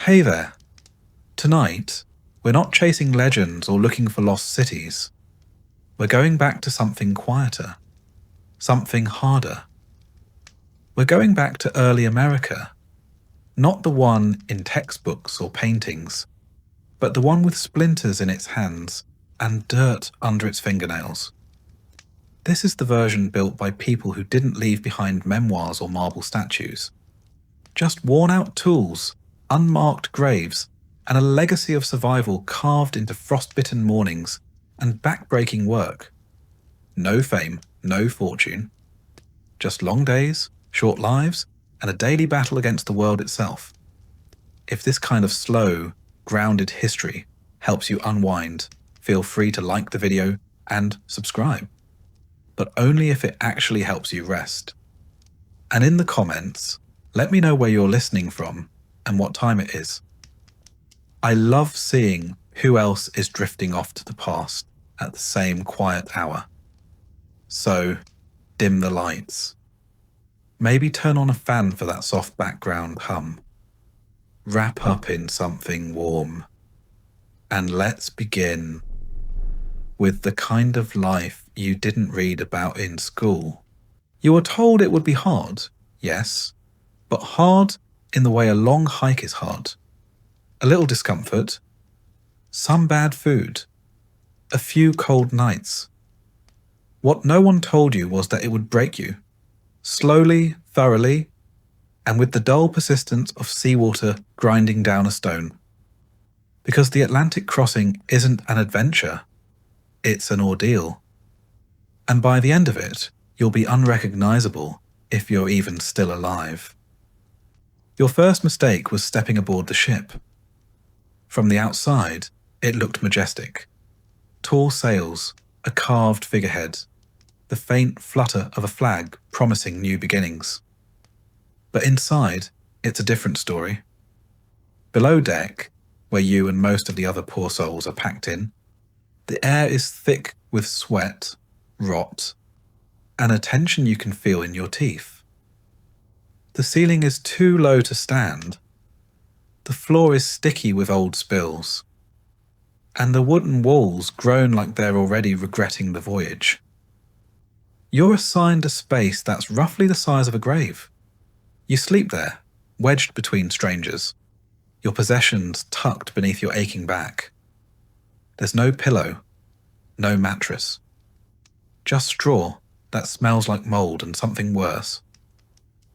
Hey there. Tonight, we're not chasing legends or looking for lost cities. We're going back to something quieter, something harder. We're going back to early America, not the one in textbooks or paintings, but the one with splinters in its hands and dirt under its fingernails. This is the version built by people who didn't leave behind memoirs or marble statues. Just worn-out tools, unmarked graves, and a legacy of survival carved into frostbitten mornings and back-breaking work. No fame, no fortune. Just long days, short lives, and a daily battle against the world itself. If this kind of slow, grounded history helps you unwind, feel free to like the video and subscribe. But only if it actually helps you rest. And in the comments, let me know where you're listening from and what time it is. I love seeing who else is drifting off to the past at the same quiet hour. So, dim the lights. Maybe turn on a fan for that soft background hum. Wrap up in something warm. And let's begin with the kind of life you didn't read about in school. You were told it would be hard, yes, but hard in the way a long hike is hard. A little discomfort, some bad food, a few cold nights. What no one told you was that it would break you, slowly, thoroughly, and with the dull persistence of seawater grinding down a stone. Because the Atlantic crossing isn't an adventure, it's an ordeal. And by the end of it, you'll be unrecognizable if you're even still alive. Your first mistake was stepping aboard the ship. From the outside, it looked majestic. Tall sails, a carved figurehead, the faint flutter of a flag promising new beginnings. But inside, it's a different story. Below deck, where you and most of the other poor souls are packed in, the air is thick with sweat, rot, and a tension you can feel in your teeth. The ceiling is too low to stand. The floor is sticky with old spills. And the wooden walls groan like they're already regretting the voyage. You're assigned a space that's roughly the size of a grave. You sleep there, wedged between strangers, your possessions tucked beneath your aching back. There's no pillow, no mattress. Just straw that smells like mold and something worse.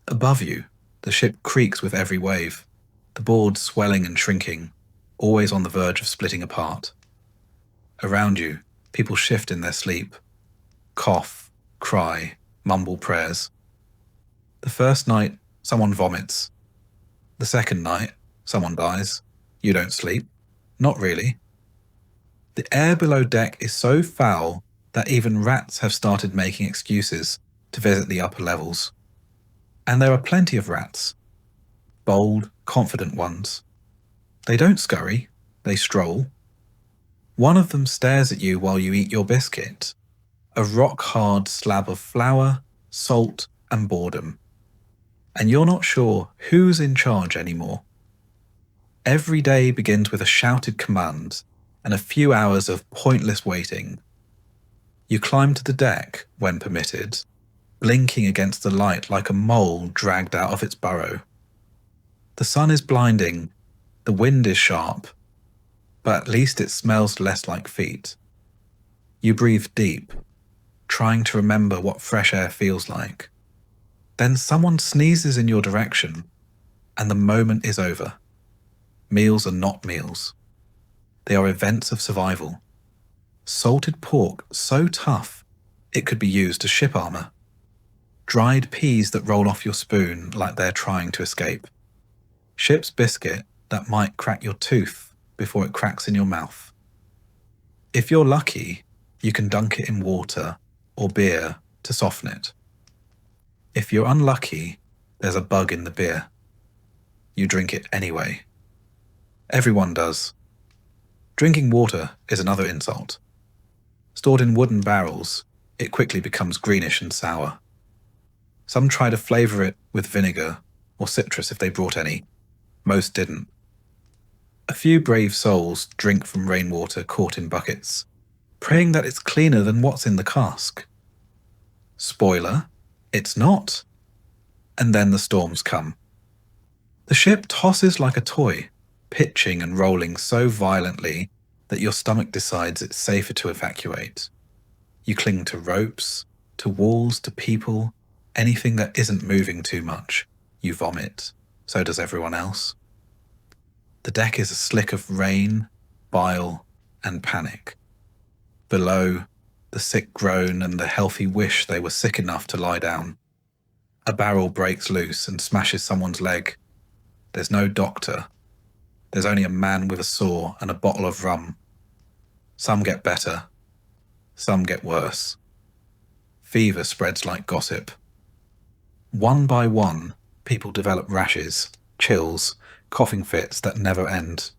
Above you, the ship creaks with every wave, the boards swelling and shrinking, always on the verge of splitting apart. Around you, people shift in their sleep, cough, cry, mumble prayers. The first night, someone vomits. The second night, someone dies. You don't sleep. Not really. The air below deck is so foul that even rats have started making excuses to visit the upper levels. And there are plenty of rats. Bold, confident ones. They don't scurry, they stroll. One of them stares at you while you eat your biscuit, a rock-hard slab of flour, salt, and boredom. And you're not sure who's in charge anymore. Every day begins with a shouted command and a few hours of pointless waiting. You climb to the deck when permitted, blinking against the light like a mole dragged out of its burrow. The sun is blinding, the wind is sharp, but at least it smells less like feet. You breathe deep, trying to remember what fresh air feels like. Then someone sneezes in your direction, and the moment is over. Meals are not meals. They are events of survival. Salted pork so tough, it could be used as ship armor. Dried peas that roll off your spoon like they're trying to escape. Ship's biscuit that might crack your tooth before it cracks in your mouth. If you're lucky, you can dunk it in water or beer to soften it. If you're unlucky, there's a bug in the beer. You drink it anyway. Everyone does. Drinking water is another insult. Stored in wooden barrels, it quickly becomes greenish and sour. Some try to flavour it with vinegar or citrus if they brought any. Most didn't. A few brave souls drink from rainwater caught in buckets, praying that it's cleaner than what's in the cask. Spoiler, it's not. And then the storms come. The ship tosses like a toy, pitching and rolling so violently that your stomach decides it's safer to evacuate. You cling to ropes, to walls, to people, anything that isn't moving too much. You vomit. So does everyone else. The deck is a slick of rain, bile, and panic. Below, the sick groan and the healthy wish they were sick enough to lie down. A barrel breaks loose and smashes someone's leg. There's no doctor. There's only a man with a saw and a bottle of rum. Some get better. Some get worse. Fever spreads like gossip. One by one, people develop rashes, chills, coughing fits that never end.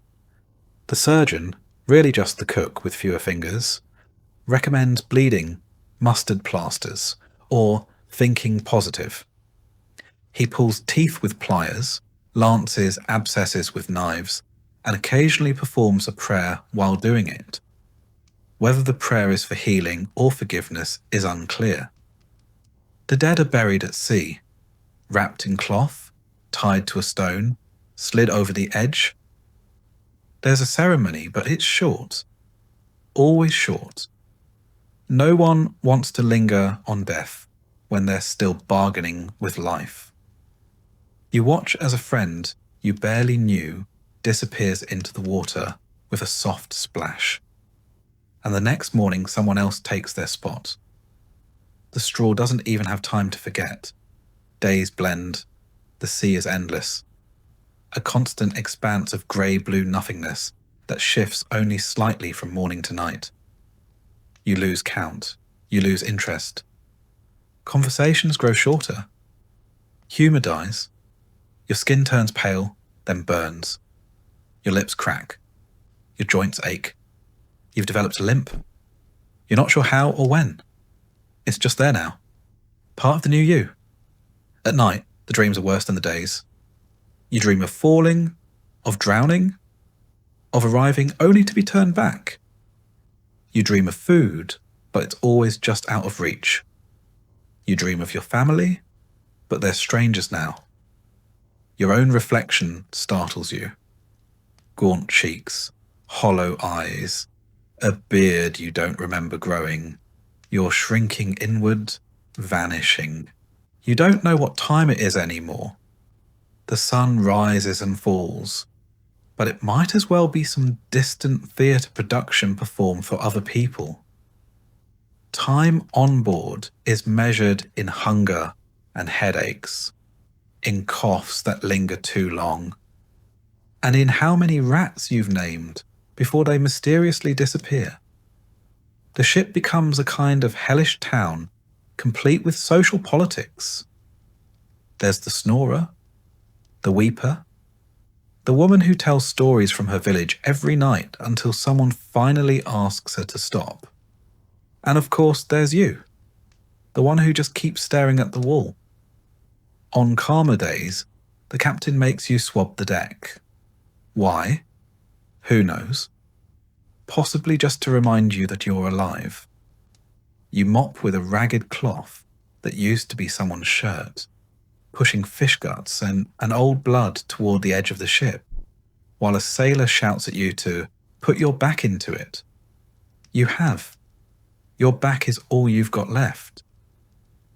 The surgeon, really just the cook with fewer fingers, recommends bleeding, mustard plasters, or thinking positive. He pulls teeth with pliers, lances abscesses with knives, and occasionally performs a prayer while doing it. Whether the prayer is for healing or forgiveness is unclear. The dead are buried at sea, wrapped in cloth, tied to a stone, slid over the edge. There's a ceremony, but it's short. Always short. No one wants to linger on death when they're still bargaining with life. You watch as a friend you barely knew disappears into the water with a soft splash. And the next morning someone else takes their spot. The straw doesn't even have time to forget. Days blend. The sea is endless. A constant expanse of grey-blue nothingness that shifts only slightly from morning to night. You lose count. You lose interest. Conversations grow shorter. Humour dies. Your skin turns pale, then burns. Your lips crack. Your joints ache. You've developed a limp. You're not sure how or when. It's just there now. Part of the new you. At night, the dreams are worse than the days. You dream of falling, of drowning, of arriving only to be turned back. You dream of food, but it's always just out of reach. You dream of your family, but they're strangers now. Your own reflection startles you. Gaunt cheeks, hollow eyes, a beard you don't remember growing. You're shrinking inward, vanishing. You don't know what time it is anymore. The sun rises and falls, but it might as well be some distant theatre production performed for other people. Time on board is measured in hunger and headaches, in coughs that linger too long, and in how many rats you've named before they mysteriously disappear. The ship becomes a kind of hellish town, complete with social politics. There's the snorer, the weeper, the woman who tells stories from her village every night until someone finally asks her to stop. And of course there's you, the one who just keeps staring at the wall. On calmer days, the captain makes you swab the deck. Why? Who knows? Possibly just to remind you that you're alive. You mop with a ragged cloth that used to be someone's shirt, pushing fish guts and old blood toward the edge of the ship, while a sailor shouts at you to put your back into it. You have. Your back is all you've got left.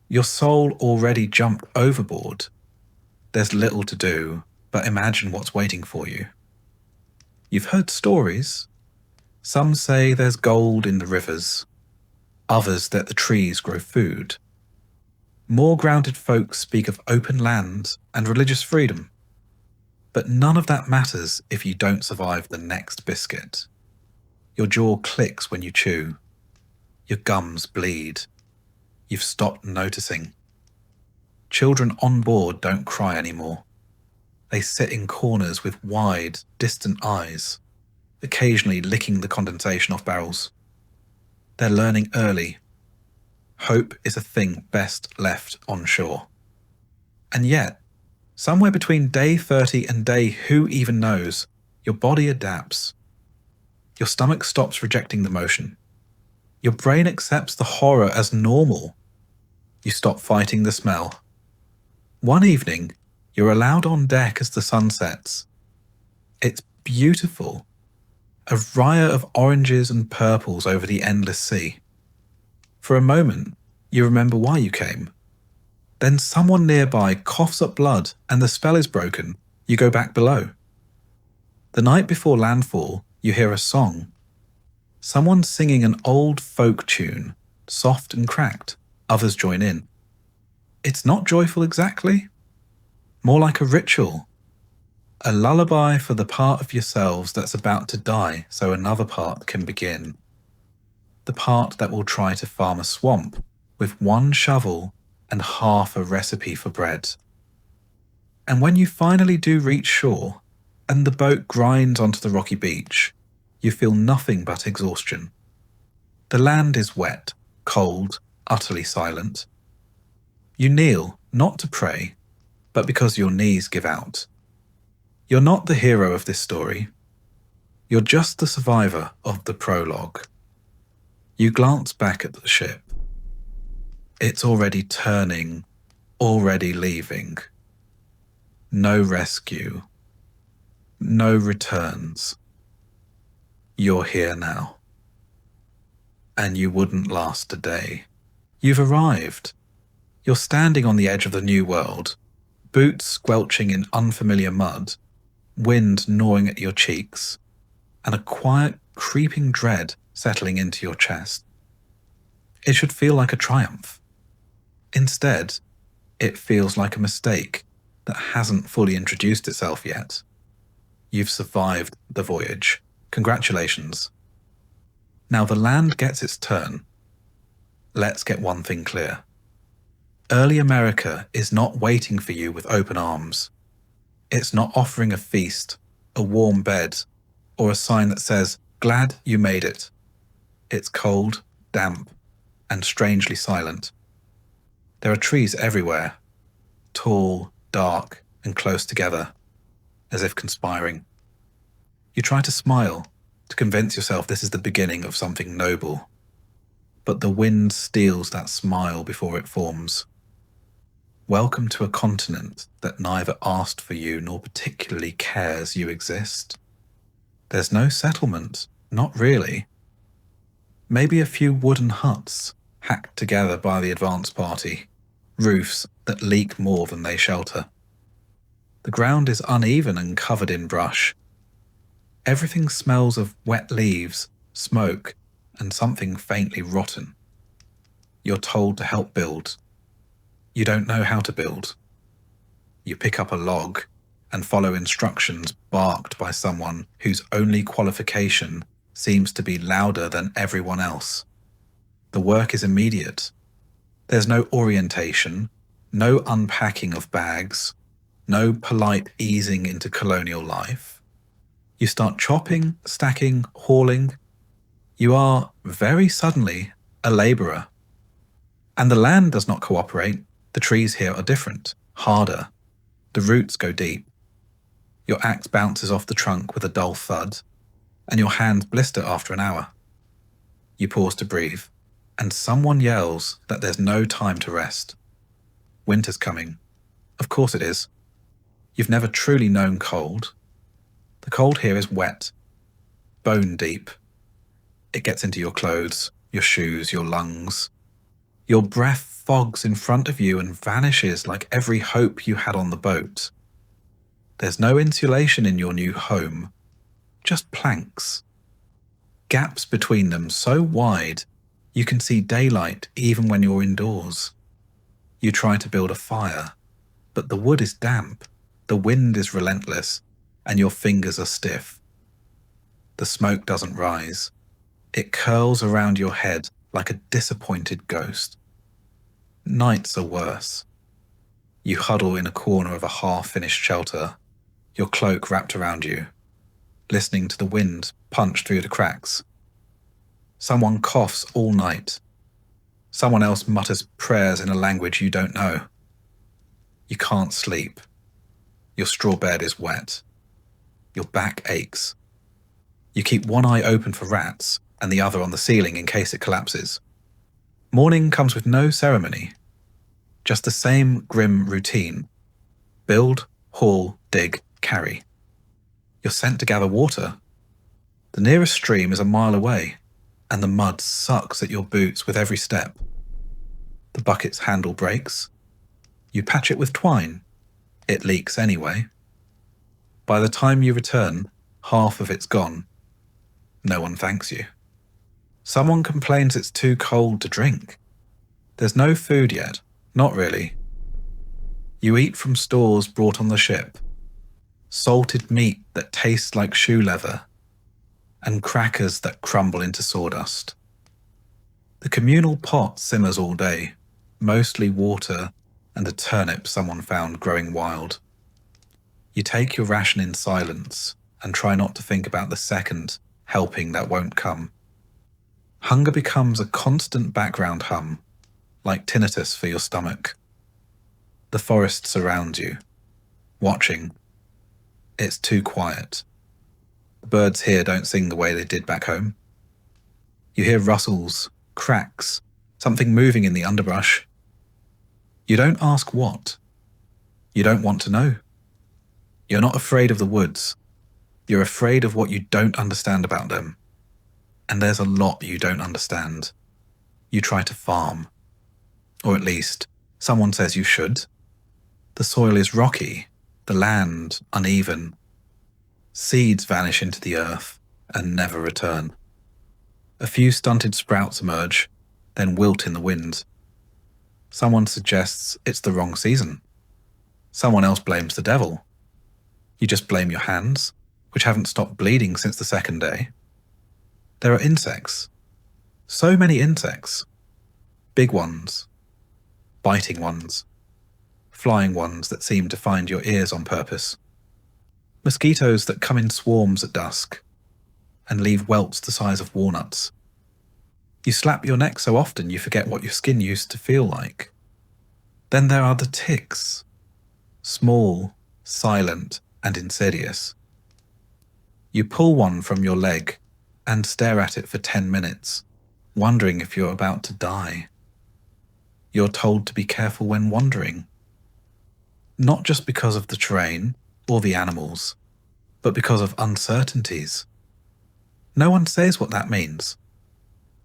Your soul already jumped overboard. There's little to do, but imagine what's waiting for you. You've heard stories. Some say there's gold in the rivers, others that the trees grow food. More grounded folk speak of open land and religious freedom. But none of that matters if you don't survive the next biscuit. Your jaw clicks when you chew. Your gums bleed. You've stopped noticing. Children on board don't cry anymore. They sit in corners with wide, distant eyes, occasionally licking the condensation off barrels. They're learning early. Hope is a thing best left on shore. And yet, somewhere between day 30 and day who even knows, Your body adapts. Your stomach stops rejecting the motion. Your brain accepts the horror as normal. You stop fighting the smell. One evening, you're allowed on deck as the sun sets. It's beautiful. A riot of oranges and purples over the endless sea. For a moment, you remember why you came. Then someone nearby coughs up blood and the spell is broken. You go back below. The night before landfall, you hear a song. Someone singing an old folk tune, soft and cracked. Others join in. It's not joyful exactly. More like a ritual. A lullaby for the part of yourselves that's about to die so another part can begin. The part that will try to farm a swamp with one shovel and half a recipe for bread. And when you finally do reach shore, and the boat grinds onto the rocky beach, you feel nothing but exhaustion. The land is wet, cold, utterly silent. You kneel, not to pray, but because your knees give out. You're not the hero of this story. You're just the survivor of the prologue. You glance back at the ship. It's already turning, already leaving. No rescue. No returns. You're here now. And you wouldn't last a day. You've arrived. You're standing on the edge of the new world, boots squelching in unfamiliar mud, wind gnawing at your cheeks, and a quiet, creeping dread settling into your chest. It should feel like a triumph. Instead, it feels like a mistake that hasn't fully introduced itself yet. You've survived the voyage. Congratulations. Now the land gets its turn. Let's get one thing clear. Early America is not waiting for you with open arms. It's not offering a feast, a warm bed, or a sign that says, "Glad you made it." It's cold, damp, and strangely silent. There are trees everywhere, tall, dark, and close together, as if conspiring. You try to smile, to convince yourself this is the beginning of something noble. But the wind steals that smile before it forms. Welcome to a continent that neither asked for you nor particularly cares you exist. There's no settlement, not really. Maybe a few wooden huts, hacked together by the advance party, roofs that leak more than they shelter. The ground is uneven and covered in brush. Everything smells of wet leaves, smoke, and something faintly rotten. You're told to help build. You don't know how to build. You pick up a log and follow instructions barked by someone whose only qualification seems to be louder than everyone else. The work is immediate. There's no orientation, no unpacking of bags, no polite easing into colonial life. You start chopping, stacking, hauling. You are, very suddenly, a labourer. And the land does not cooperate. The trees here are different, harder. The roots go deep. Your axe bounces off the trunk with a dull thud, and your hands blister after an hour. You pause to breathe, and someone yells that there's no time to rest. Winter's coming. Of course it is. You've never truly known cold. The cold here is wet, bone deep. It gets into your clothes, your shoes, your lungs. Your breath fogs in front of you and vanishes like every hope you had on the boat. There's no insulation in your new home, just planks. Gaps between them so wide you can see daylight even when you're indoors. You try to build a fire, but the wood is damp, the wind is relentless, and your fingers are stiff. The smoke doesn't rise. It curls around your head like a disappointed ghost. Nights are worse. You huddle in a corner of a half-finished shelter, your cloak wrapped around you, listening to the wind punch through the cracks. Someone coughs all night. Someone else mutters prayers in a language you don't know. You can't sleep. Your straw bed is wet. Your back aches. You keep one eye open for rats and the other on the ceiling in case it collapses. Morning comes with no ceremony, just the same grim routine. Build, haul, dig, carry. You're sent to gather water. The nearest stream is a mile away, and the mud sucks at your boots with every step. The bucket's handle breaks. You patch it with twine. It leaks anyway. By the time you return, half of it's gone. No one thanks you. Someone complains it's too cold to drink. There's no food yet, not really. You eat from stores brought on the ship. Salted meat that tastes like shoe leather, and crackers that crumble into sawdust. The communal pot simmers all day, mostly water and a turnip someone found growing wild. You take your ration in silence and try not to think about the second helping that won't come. Hunger becomes a constant background hum, like tinnitus for your stomach. The forest surrounds you, watching. It's too quiet. The birds here don't sing the way they did back home. You hear rustles, cracks, something moving in the underbrush. You don't ask what. You don't want to know. You're not afraid of the woods. You're afraid of what you don't understand about them. And there's a lot you don't understand. You try to farm. Or at least, someone says you should. The soil is rocky, the land uneven. Seeds vanish into the earth and never return. A few stunted sprouts emerge, then wilt in the wind. Someone suggests it's the wrong season. Someone else blames the devil. You just blame your hands, which haven't stopped bleeding since the second day. There are insects. So many insects. Big ones. Biting ones. Flying ones that seem to find your ears on purpose. Mosquitoes that come in swarms at dusk and leave welts the size of walnuts. You slap your neck so often you forget what your skin used to feel like. Then there are the ticks. Small, silent, and insidious. You pull one from your leg and stare at it for 10 minutes, wondering if you're about to die. You're told to be careful when wandering. Not just because of the terrain or the animals, but because of uncertainties. No one says what that means,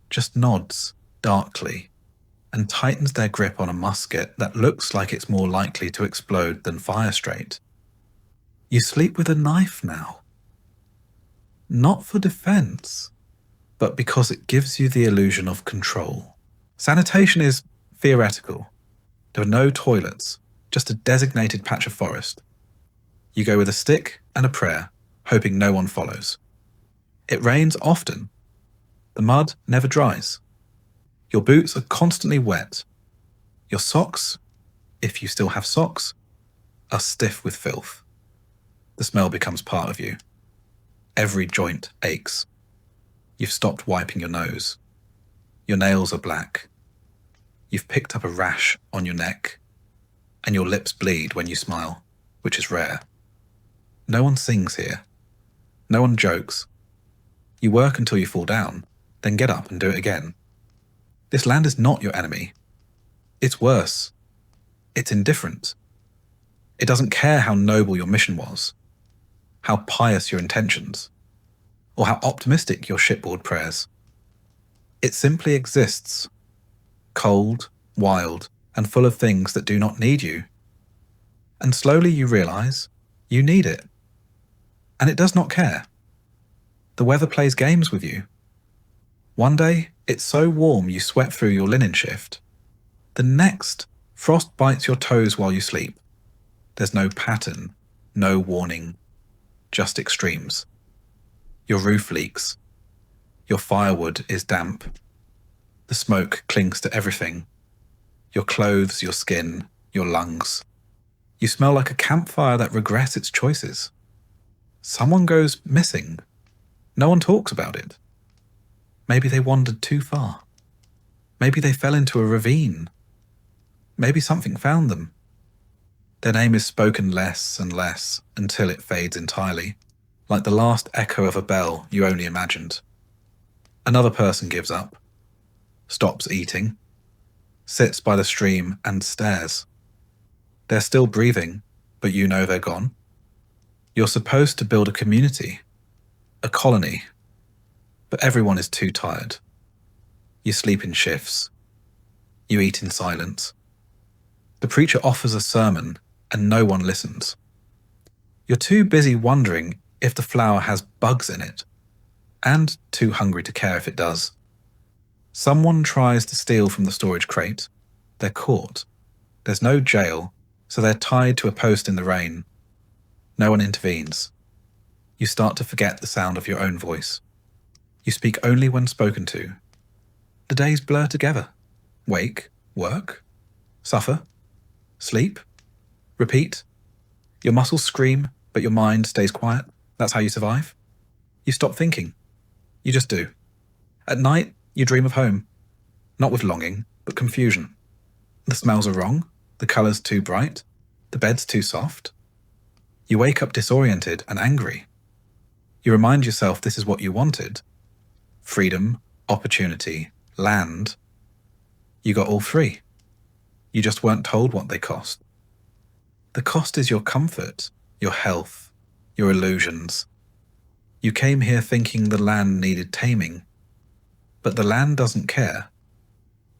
just nods darkly and tightens their grip on a musket that looks like it's more likely to explode than fire straight. You sleep with a knife now. Not for defense, but because it gives you the illusion of control. Sanitation is theoretical. There are no toilets, just a designated patch of forest. You go with a stick and a prayer, hoping no one follows. It rains often. The mud never dries. Your boots are constantly wet. Your socks, if you still have socks, are stiff with filth. The smell becomes part of you. Every joint aches. You've stopped wiping your nose. Your nails are black. You've picked up a rash on your neck, and your lips bleed when you smile, which is rare. No one sings here. No one jokes. You work until you fall down, then get up and do it again. This land is not your enemy. It's worse. It's indifferent. It doesn't care how noble your mission was, how pious your intentions, or how optimistic your shipboard prayers. It simply exists, cold, wild, and full of things that do not need you. And slowly you realize you need it. And it does not care. The weather plays games with you. One day, it's so warm you sweat through your linen shift. The next, frost bites your toes while you sleep. There's no pattern, no warning, just extremes. Your roof leaks. Your firewood is damp. The smoke clings to everything. Your clothes, your skin, your lungs. You smell like a campfire that regrets its choices. Someone goes missing. No one talks about it. Maybe they wandered too far. Maybe they fell into a ravine. Maybe something found them. Their name is spoken less and less until it fades entirely. like the last echo of a bell you only imagined. Another person gives up, stops eating, sits by the stream and stares. They're still breathing, but you know they're gone. You're supposed to build a community, a colony, but everyone is too tired. You sleep in shifts. You eat in silence. The preacher offers a sermon and no one listens. You're too busy wondering if the flour has bugs in it, and too hungry to care if it does. Someone tries to steal from the storage crate. They're caught. There's no jail, so they're tied to a post in the rain. No one intervenes. You start to forget the sound of your own voice. You speak only when spoken to. The days blur together. Wake, work, suffer, sleep, repeat. Your muscles scream, but your mind stays quiet. That's how you survive. You stop thinking. You just do. At night, you dream of home. Not with longing, but confusion. The smells are wrong, the colours too bright, the bed's too soft. You wake up disoriented and angry. You remind yourself this is what you wanted. Freedom, opportunity, land. You got all three. You just weren't told what they cost. The cost is your comfort, your health, your illusions. You came here thinking the land needed taming. But the land doesn't care.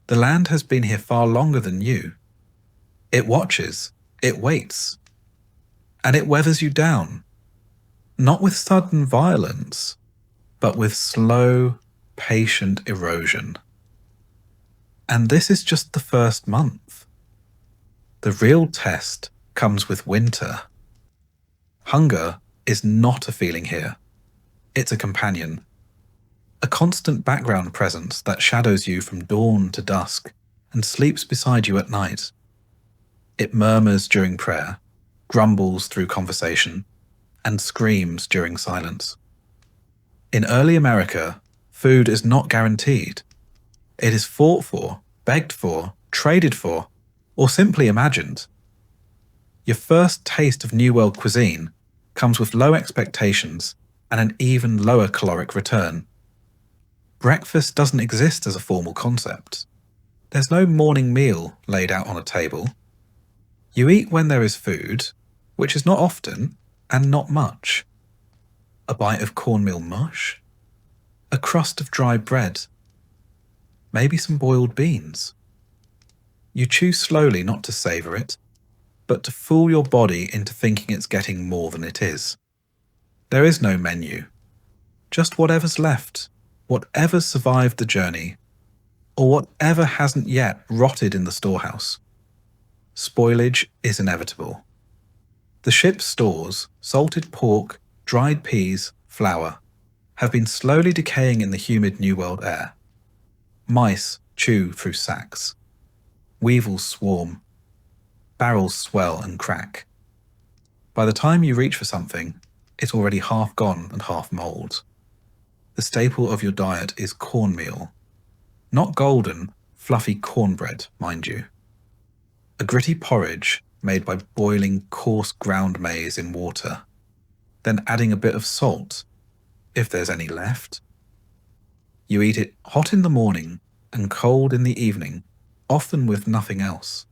The land has been here far longer than you. It watches, it waits, and it weathers you down. Not with sudden violence, but with slow, patient erosion. And this is just the first month. The real test comes with winter. Hunger is not a feeling here. It's a companion. A constant background presence that shadows you from dawn to dusk and sleeps beside you at night. It murmurs during prayer, grumbles through conversation, and screams during silence. In early America, food is not guaranteed. It is fought for, begged for, traded for, or simply imagined. Your first taste of New World cuisine comes with low expectations and an even lower caloric return. Breakfast doesn't exist as a formal concept. There's no morning meal laid out on a table. You eat when there is food, which is not often and not much. A bite of cornmeal mush, a crust of dry bread, maybe some boiled beans. You chew slowly not to savour it, but to fool your body into thinking it's getting more than it is. There is no menu, just whatever's left, whatever's survived the journey, or whatever hasn't yet rotted in the storehouse. Spoilage is inevitable. The ship's stores, salted pork, dried peas, flour, have been slowly decaying in the humid New World air. Mice chew through sacks. Weevils swarm. Barrels swell and crack. By the time you reach for something, it's already half gone and half mould. The staple of your diet is cornmeal. Not golden, fluffy cornbread, mind you. A gritty porridge made by boiling coarse ground maize in water, then adding a bit of salt, if there's any left. You eat it hot in the morning and cold in the evening, often with nothing else.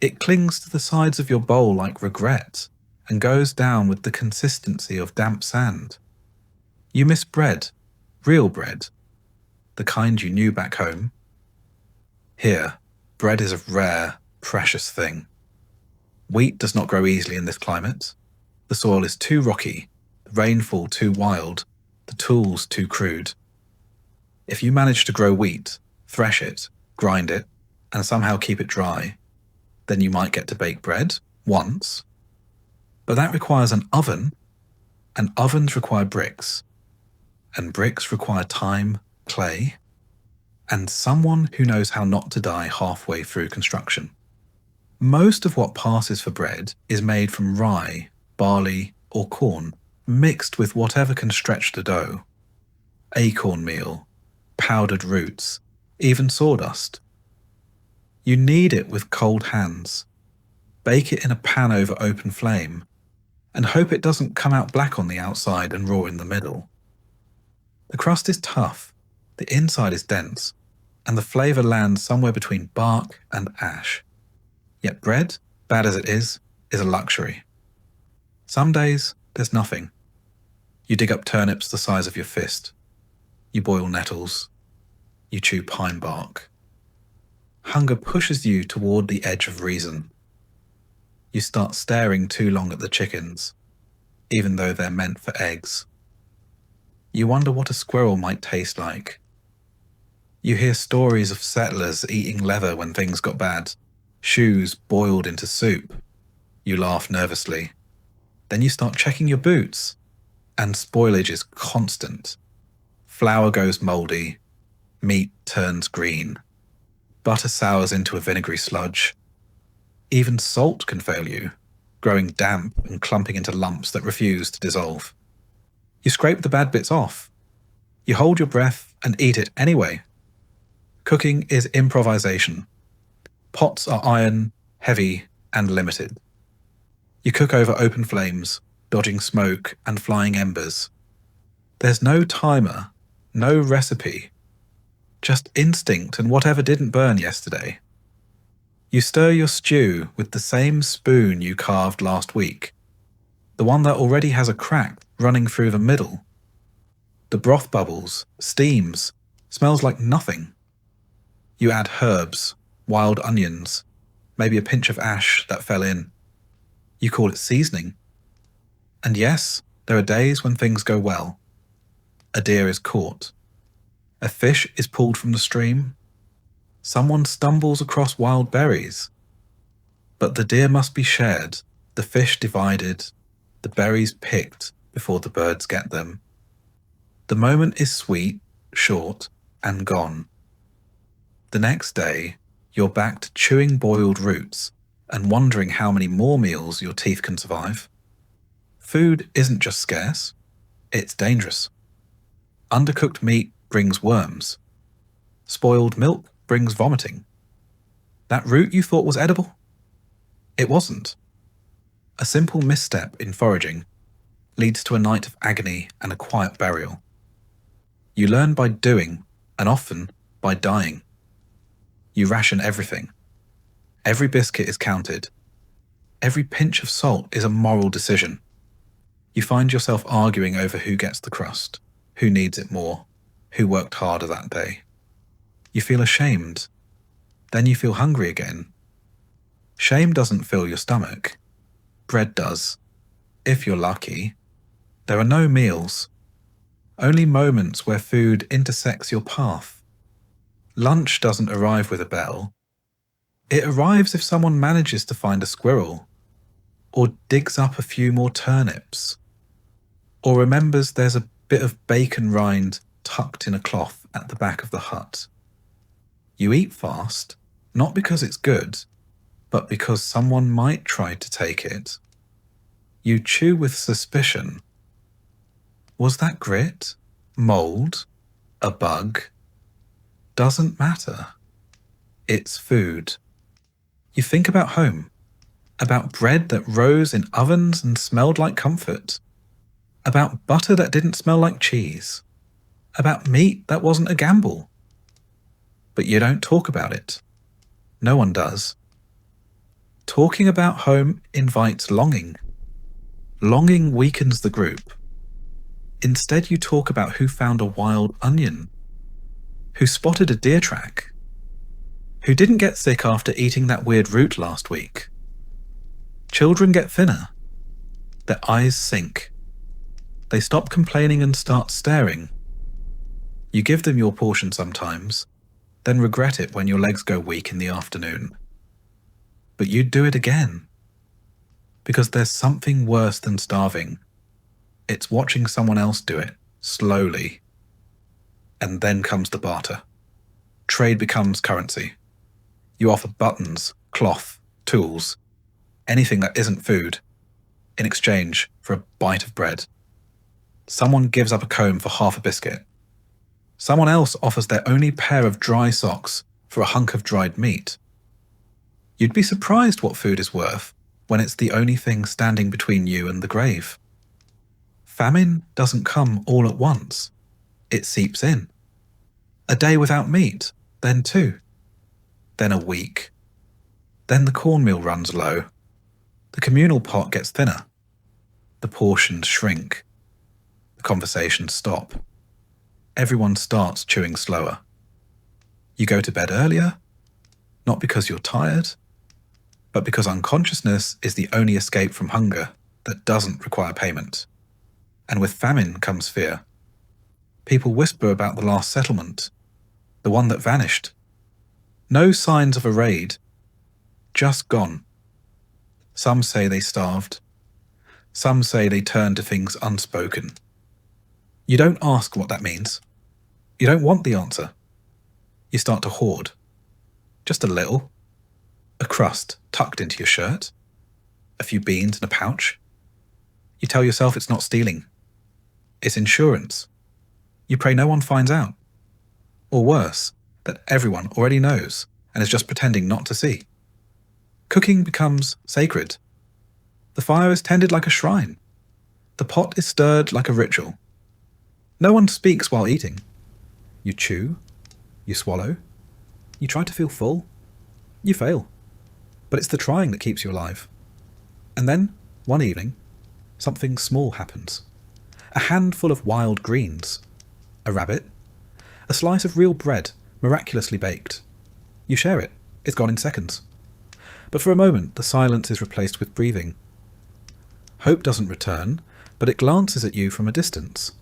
It clings to the sides of your bowl like regret and goes down with the consistency of damp sand. You miss bread, real bread, the kind you knew back home. Here, bread is a rare, precious thing. Wheat does not grow easily in this climate. The soil is too rocky, the rainfall too wild, the tools too crude. If you manage to grow wheat, thresh it, grind it, and somehow keep it dry, then you might get to bake bread once. But that requires an oven, and ovens require bricks, and bricks require time, clay, and someone who knows how not to die halfway through construction. Most of what passes for bread is made from rye, barley, or corn, mixed with whatever can stretch the dough. Acorn meal, powdered roots, even sawdust. You knead it with cold hands. Bake it in a pan over open flame, and hope it doesn't come out black on the outside and raw in the middle. The crust is tough, the inside is dense, and the flavour lands somewhere between bark and ash. Yet bread, bad as it is a luxury. Some days, there's nothing. You dig up turnips the size of your fist. You boil nettles. You chew pine bark. Hunger pushes you toward the edge of reason. You start staring too long at the chickens, even though they're meant for eggs. You wonder what a squirrel might taste like. You hear stories of settlers eating leather when things got bad, shoes boiled into soup. You laugh nervously. Then you start checking your boots, and spoilage is constant. Flour goes mouldy, meat turns green, butter sours into a vinegary sludge. Even salt can fail you, growing damp and clumping into lumps that refuse to dissolve. You scrape the bad bits off. You hold your breath and eat it anyway. Cooking is improvisation. Pots are iron, heavy, and limited. You cook over open flames, dodging smoke and flying embers. There's no timer, no recipe, just instinct and whatever didn't burn yesterday. You stir your stew with the same spoon you carved last week, the one that already has a crack running through the middle. The broth bubbles, steams, smells like nothing. You add herbs, wild onions, maybe a pinch of ash that fell in. You call it seasoning. And yes, there are days when things go well. A deer is caught. A fish is pulled from the stream. Someone stumbles across wild berries. But the deer must be shared, the fish divided, the berries picked before the birds get them. The moment is sweet, short, and gone. The next day, you're back to chewing boiled roots and wondering how many more meals your teeth can survive. Food isn't just scarce, it's dangerous. Undercooked meat brings worms. Spoiled milk brings vomiting. That root you thought was edible? It wasn't. A simple misstep in foraging leads to a night of agony and a quiet burial. You learn by doing, and often by dying. You ration everything. Every biscuit is counted. Every pinch of salt is a moral decision. You find yourself arguing over who gets the crust, who needs it more, who worked harder that day. You feel ashamed. Then you feel hungry again. Shame doesn't fill your stomach. Bread does. If you're lucky. There are no meals. Only moments where food intersects your path. Lunch doesn't arrive with a bell. It arrives if someone manages to find a squirrel, or digs up a few more turnips, or remembers there's a bit of bacon rind tucked in a cloth at the back of the hut. You eat fast, not because it's good, but because someone might try to take it. You chew with suspicion. Was that grit? Mold? A bug? Doesn't matter. It's food. You think about home, about bread that rose in ovens and smelled like comfort, about butter that didn't smell like cheese, about meat that wasn't a gamble. But you don't talk about it. No one does. Talking about home invites longing. Longing weakens the group. Instead, you talk about who found a wild onion, who spotted a deer track, who didn't get sick after eating that weird root last week. Children get thinner. Their eyes sink. They stop complaining and start staring. You give them your portion sometimes, then regret it when your legs go weak in the afternoon. But you'd do it again. Because there's something worse than starving. It's watching someone else do it, slowly. And then comes the barter. Trade becomes currency. You offer buttons, cloth, tools, anything that isn't food, in exchange for a bite of bread. Someone gives up a comb for half a biscuit. Someone else offers their only pair of dry socks for a hunk of dried meat. You'd be surprised what food is worth when it's the only thing standing between you and the grave. Famine doesn't come all at once. It seeps in. A day without meat, then 2. Then a week. Then the cornmeal runs low. The communal pot gets thinner. The portions shrink. The conversations stop. Everyone starts chewing slower. You go to bed earlier, not because you're tired, but because unconsciousness is the only escape from hunger that doesn't require payment. And with famine comes fear. People whisper about the last settlement, the one that vanished. No signs of a raid, just gone. Some say they starved. Some say they turned to things unspoken. You don't ask what that means. You don't want the answer. You start to hoard. Just a little. A crust tucked into your shirt. A few beans in a pouch. You tell yourself it's not stealing. It's insurance. You pray no one finds out. Or worse, that everyone already knows and is just pretending not to see. Cooking becomes sacred. The fire is tended like a shrine. The pot is stirred like a ritual. No one speaks while eating. You chew. You swallow. You try to feel full. You fail. But it's the trying that keeps you alive. And then, one evening, something small happens. A handful of wild greens. A rabbit. A slice of real bread, miraculously baked. You share it. It's gone in seconds. But for a moment, the silence is replaced with breathing. Hope doesn't return, but it glances at you from a distance.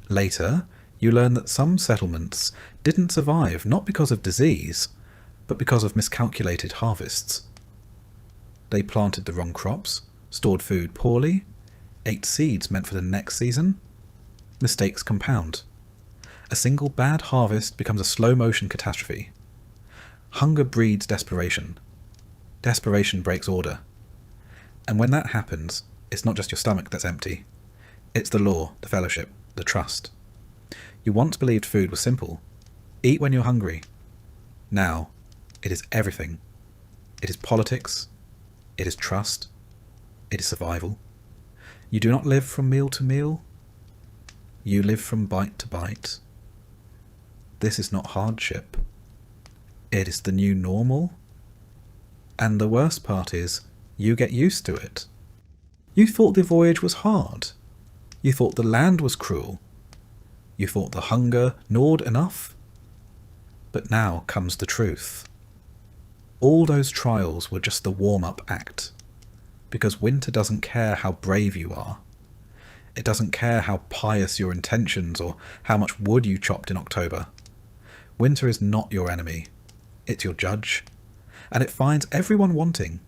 Later, you learn that some settlements didn't survive not because of disease, but because of miscalculated harvests. They planted the wrong crops, stored food poorly, ate seeds meant for the next season. Mistakes compound. A single bad harvest becomes a slow-motion catastrophe. Hunger breeds desperation. Desperation breaks order. And when that happens, it's not just your stomach that's empty. It's the law, the fellowship, the trust. You once believed food was simple. Eat when you're hungry. Now, it is everything. It is politics. It is trust. It is survival. You do not live from meal to meal. You live from bite to bite. This is not hardship. It is the new normal. And the worst part is, you get used to it. You thought the voyage was hard. You thought the land was cruel. You thought the hunger gnawed enough. But now comes the truth. All those trials were just the warm-up act. Because winter doesn't care how brave you are. It doesn't care how pious your intentions or how much wood you chopped in October. Winter is not your enemy. It's your judge. And it finds everyone wanting.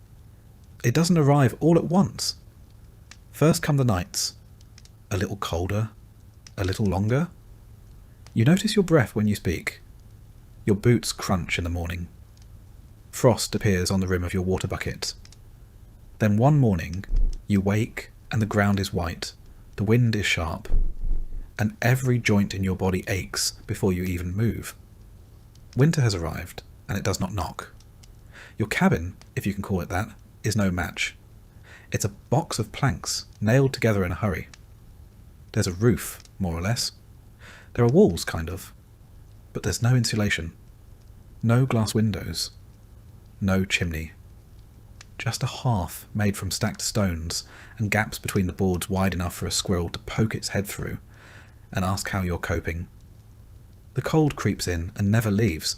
It doesn't arrive all at once. First come the nights. A little colder. A little longer. You notice your breath when you speak. Your boots crunch in the morning. Frost appears on the rim of your water bucket. Then one morning, you wake and the ground is white. The wind is sharp. And every joint in your body aches before you even move. Winter has arrived, and it does not knock. Your cabin, if you can call it that, is no match. It's a box of planks nailed together in a hurry. There's a roof, more or less. There are walls, kind of. But there's no insulation. No glass windows. No chimney. Just a hearth made from stacked stones and gaps between the boards wide enough for a squirrel to poke its head through and ask how you're coping. The cold creeps in and never leaves.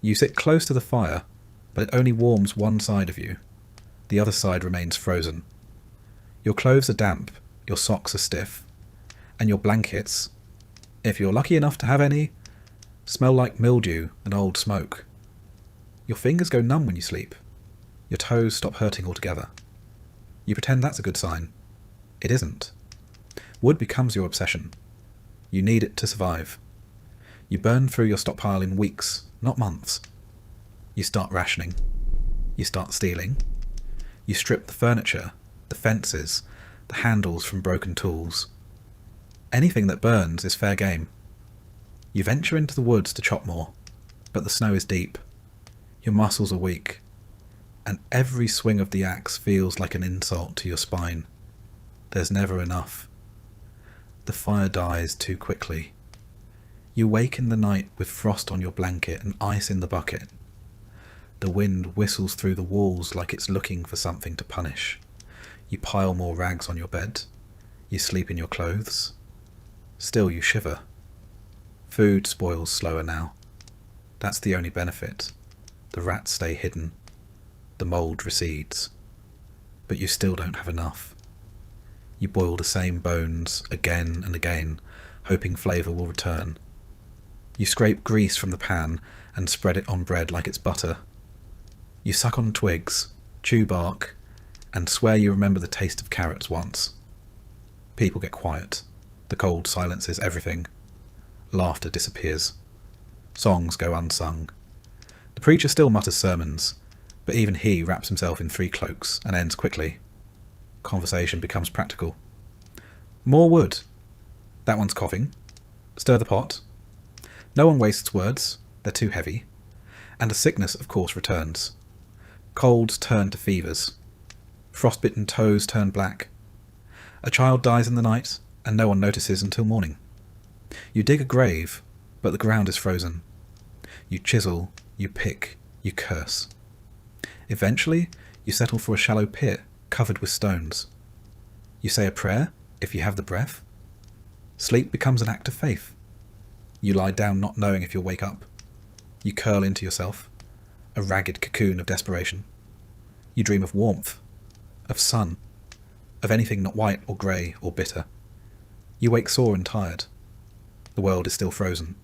You sit close to the fire, but it only warms one side of you. The other side remains frozen. Your clothes are damp, your socks are stiff, and your blankets, if you're lucky enough to have any, smell like mildew and old smoke. Your fingers go numb when you sleep. Your toes stop hurting altogether. You pretend that's a good sign. It isn't. Wood becomes your obsession. You need it to survive. You burn through your stockpile in weeks, not months. You start rationing. You start stealing. You strip the furniture, the fences, the handles from broken tools. Anything that burns is fair game. You venture into the woods to chop more, but the snow is deep. Your muscles are weak. and every swing of the axe feels like an insult to your spine. There's never enough. The fire dies too quickly. You wake in the night with frost on your blanket and ice in the bucket. The wind whistles through the walls like it's looking for something to punish. You pile more rags on your bed. You sleep in your clothes. Still you shiver. Food spoils slower now. That's the only benefit. The rats stay hidden. The mould recedes. But you still don't have enough. You boil the same bones again and again, hoping flavour will return. You scrape grease from the pan and spread it on bread like it's butter. You suck on twigs, chew bark, and swear you remember the taste of carrots once. People get quiet. The cold silences everything. Laughter disappears. Songs go unsung. The preacher still mutters sermons, but even he wraps himself in 3 cloaks and ends quickly. Conversation becomes practical. More wood. That one's coughing. Stir the pot. No one wastes words. They're too heavy. And a sickness, of course, returns. Colds turn to fevers. Frostbitten toes turn black. A child dies in the night, and no one notices until morning. You dig a grave, but the ground is frozen. You chisel, you pick, you curse. Eventually, you settle for a shallow pit covered with stones. You say a prayer, if you have the breath. Sleep becomes an act of faith. You lie down not knowing if you'll wake up. You curl into yourself, a ragged cocoon of desperation. You dream of warmth, of sun, of anything not white or grey or bitter. You wake sore and tired. The world is still frozen.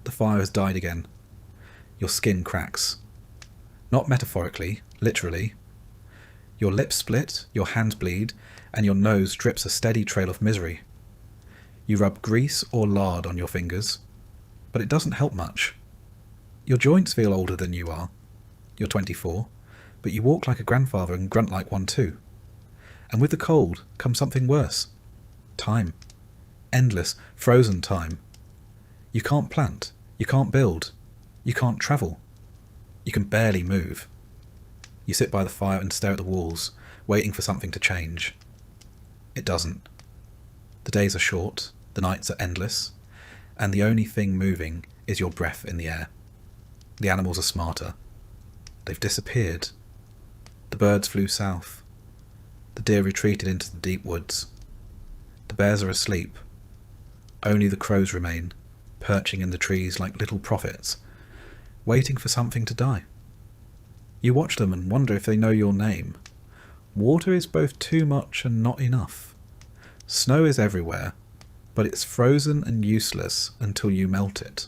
The fire has died again. Your skin cracks. Not metaphorically, literally. Your lips split, your hands bleed, and your nose drips a steady trail of misery. You rub grease or lard on your fingers, but it doesn't help much. Your joints feel older than you are. You're 24, but you walk like a grandfather and grunt like one too. And with the cold comes something worse. Time. Endless, frozen time. You can't plant. You can't build. You can't travel. You can barely move. You sit by the fire and stare at the walls, waiting for something to change. It doesn't. The days are short, the nights are endless, and the only thing moving is your breath in the air. The animals are smarter. They've disappeared. The birds flew south. The deer retreated into the deep woods. The bears are asleep. Only the crows remain, perching in the trees like little prophets, waiting for something to die. You watch them and wonder if they know your name. Water is both too much and not enough. Snow is everywhere, but it's frozen and useless until you melt it,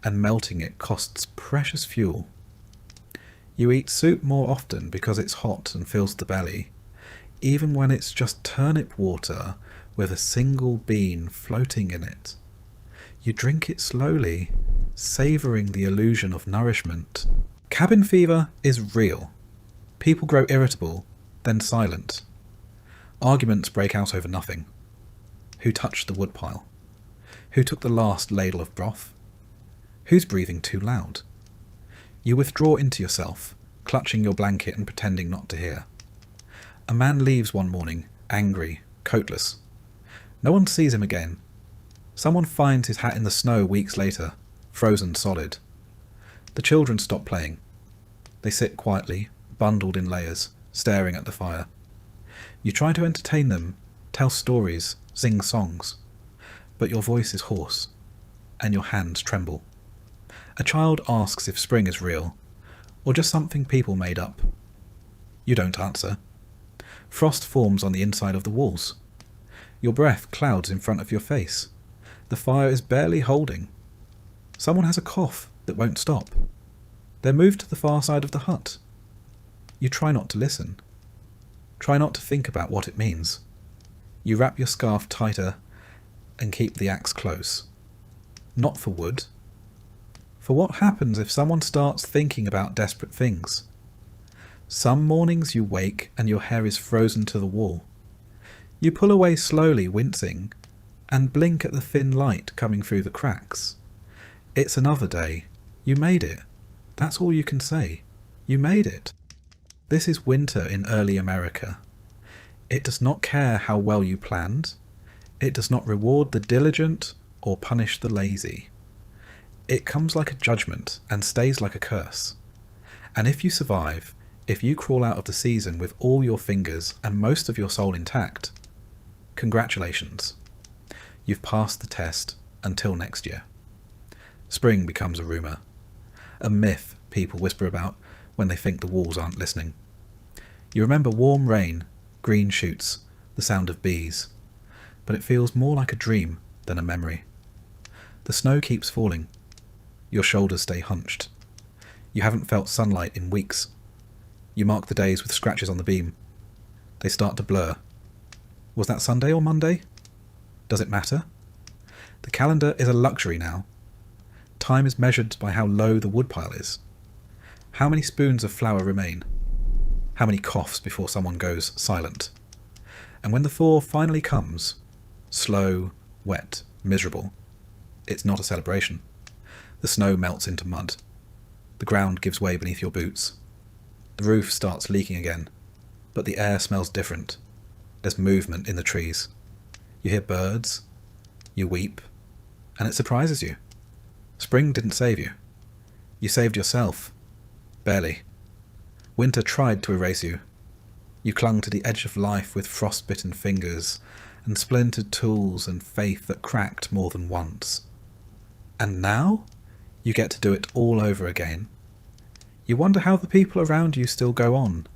and melting it costs precious fuel. You eat soup more often because it's hot and fills the belly, even when it's just turnip water with a single bean floating in it. You drink it slowly, savouring the illusion of nourishment. Cabin fever is real. People grow irritable, then silent. Arguments break out over nothing. Who touched the woodpile? Who took the last ladle of broth? Who's breathing too loud? You withdraw into yourself, clutching your blanket and pretending not to hear. A man leaves one morning, angry, coatless. No one sees him again. Someone finds his hat in the snow weeks later, frozen solid. The children stop playing. They sit quietly, bundled in layers, staring at the fire. You try to entertain them, tell stories, sing songs, but your voice is hoarse, and your hands tremble. A child asks if spring is real, or just something people made up. You don't answer. Frost forms on the inside of the walls. Your breath clouds in front of your face. The fire is barely holding. Someone has a cough that won't stop. They're moved to the far side of the hut. You try not to listen. Try not to think about what it means. You wrap your scarf tighter and keep the axe close. Not for wood. For what happens if someone starts thinking about desperate things? Some mornings you wake and your hair is frozen to the wall. You pull away slowly, wincing, and blink at the thin light coming through the cracks. It's another day. You made it. That's all you can say. You made it. This is winter in early America. It does not care how well you planned. It does not reward the diligent or punish the lazy. It comes like a judgment and stays like a curse. And if you survive, if you crawl out of the season with all your fingers and most of your soul intact, congratulations. You've passed the test until next year. Spring becomes a rumour, a myth people whisper about when they think the walls aren't listening. You remember warm rain, green shoots, the sound of bees, but it feels more like a dream than a memory. The snow keeps falling. Your shoulders stay hunched. You haven't felt sunlight in weeks. You mark the days with scratches on the beam. They start to blur. Was that Sunday or Monday? Does it matter? The calendar is a luxury now. Time is measured by how low the woodpile is. How many spoons of flour remain? How many coughs before someone goes silent? And when the thaw finally comes, slow, wet, miserable, it's not a celebration. The snow melts into mud. The ground gives way beneath your boots. The roof starts leaking again, but the air smells different. There's movement in the trees. You hear birds. You weep. And it surprises you. Spring didn't save you. You saved yourself. Barely. Winter tried to erase you. You clung to the edge of life with frostbitten fingers and splintered tools and faith that cracked more than once. And now you get to do it all over again. You wonder how the people around you still go on.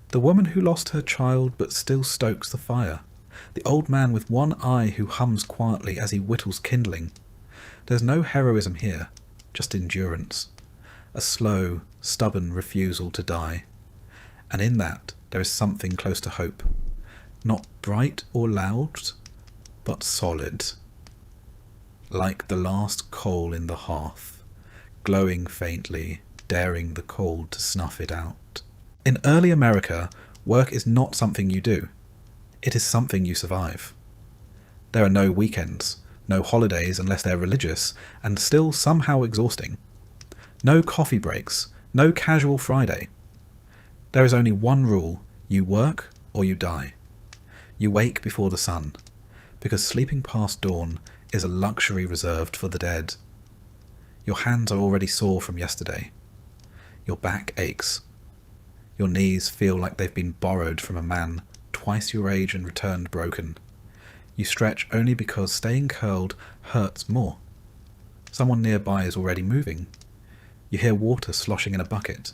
The woman who lost her child but still stokes the fire. The old man with one eye who hums quietly as he whittles kindling. There's no heroism here, just endurance. A slow, stubborn refusal to die. And in that there is something close to hope. Not bright or loud, but solid. Like the last coal in the hearth, glowing faintly, daring the cold to snuff it out. In early America, work is not something you do. It is something you survive. There are no weekends, no holidays unless they're religious, and still somehow exhausting. No coffee breaks, no casual Friday. There is only one rule: you work or you die. You wake before the sun, because sleeping past dawn is a luxury reserved for the dead. Your hands are already sore from yesterday. Your back aches. Your knees feel like they've been borrowed from a man twice your age and returned broken. You stretch only because staying curled hurts more. Someone nearby is already moving. You hear water sloshing in a bucket.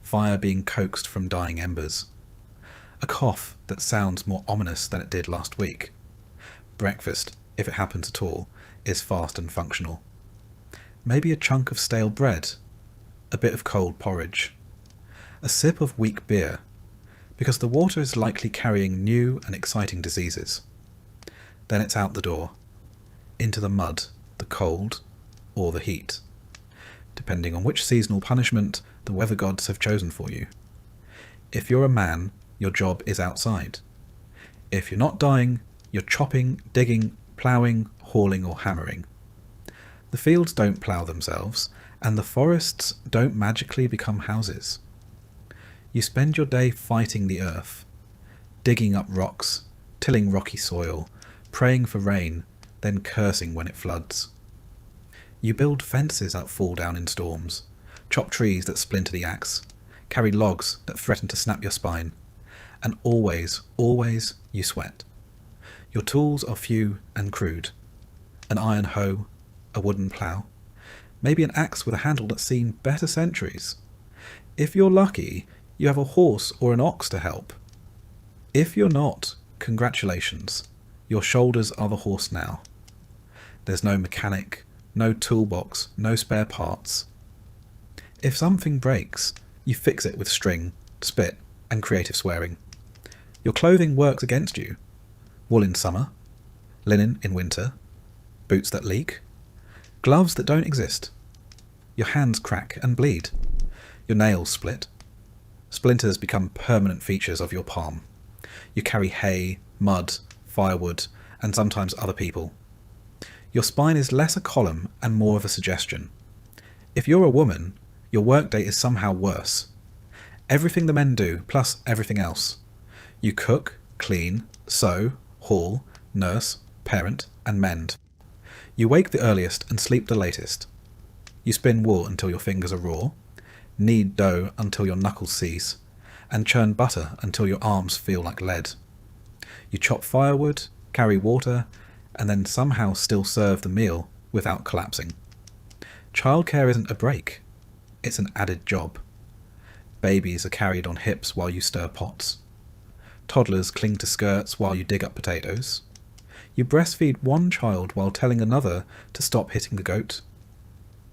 Fire being coaxed from dying embers. A cough that sounds more ominous than it did last week. Breakfast, if it happens at all, is fast and functional. Maybe a chunk of stale bread. A bit of cold porridge. A sip of weak beer, because the water is likely carrying new and exciting diseases. Then it's out the door. Into the mud, the cold, or the heat. Depending on which seasonal punishment the weather gods have chosen for you. If you're a man, your job is outside. If you're not dying, you're chopping, digging, ploughing, hauling or hammering. The fields don't plough themselves, and the forests don't magically become houses. You spend your day fighting the earth, digging up rocks, tilling rocky soil, praying for rain, then cursing when it floods. You build fences that fall down in storms, chop trees that splinter the axe, carry logs that threaten to snap your spine, and always, always you sweat. Your tools are few and crude. An iron hoe, a wooden plough, maybe an axe with a handle that's seen better centuries. If you're lucky, you have a horse or an ox to help. If you're not, congratulations, your shoulders are the horse now. There's no mechanic, no toolbox, no spare parts. If something breaks, you fix it with string, spit, and creative swearing. Your clothing works against you. Wool in summer, linen in winter, boots that leak, gloves that don't exist. Your hands crack and bleed. Your nails split. Splinters become permanent features of your palm. You carry hay, mud, firewood, and sometimes other people. Your spine is less a column and more of a suggestion. If you're a woman, your workday is somehow worse. Everything the men do, plus everything else. You cook, clean, sew, haul, nurse, parent, and mend. You wake the earliest and sleep the latest. You spin wool until your fingers are raw, knead dough until your knuckles seize, and churn butter until your arms feel like lead. You chop firewood, carry water, and then somehow still serve the meal without collapsing. Childcare isn't a break, it's an added job. Babies are carried on hips while you stir pots. Toddlers cling to skirts while you dig up potatoes. You breastfeed one child while telling another to stop hitting the goat.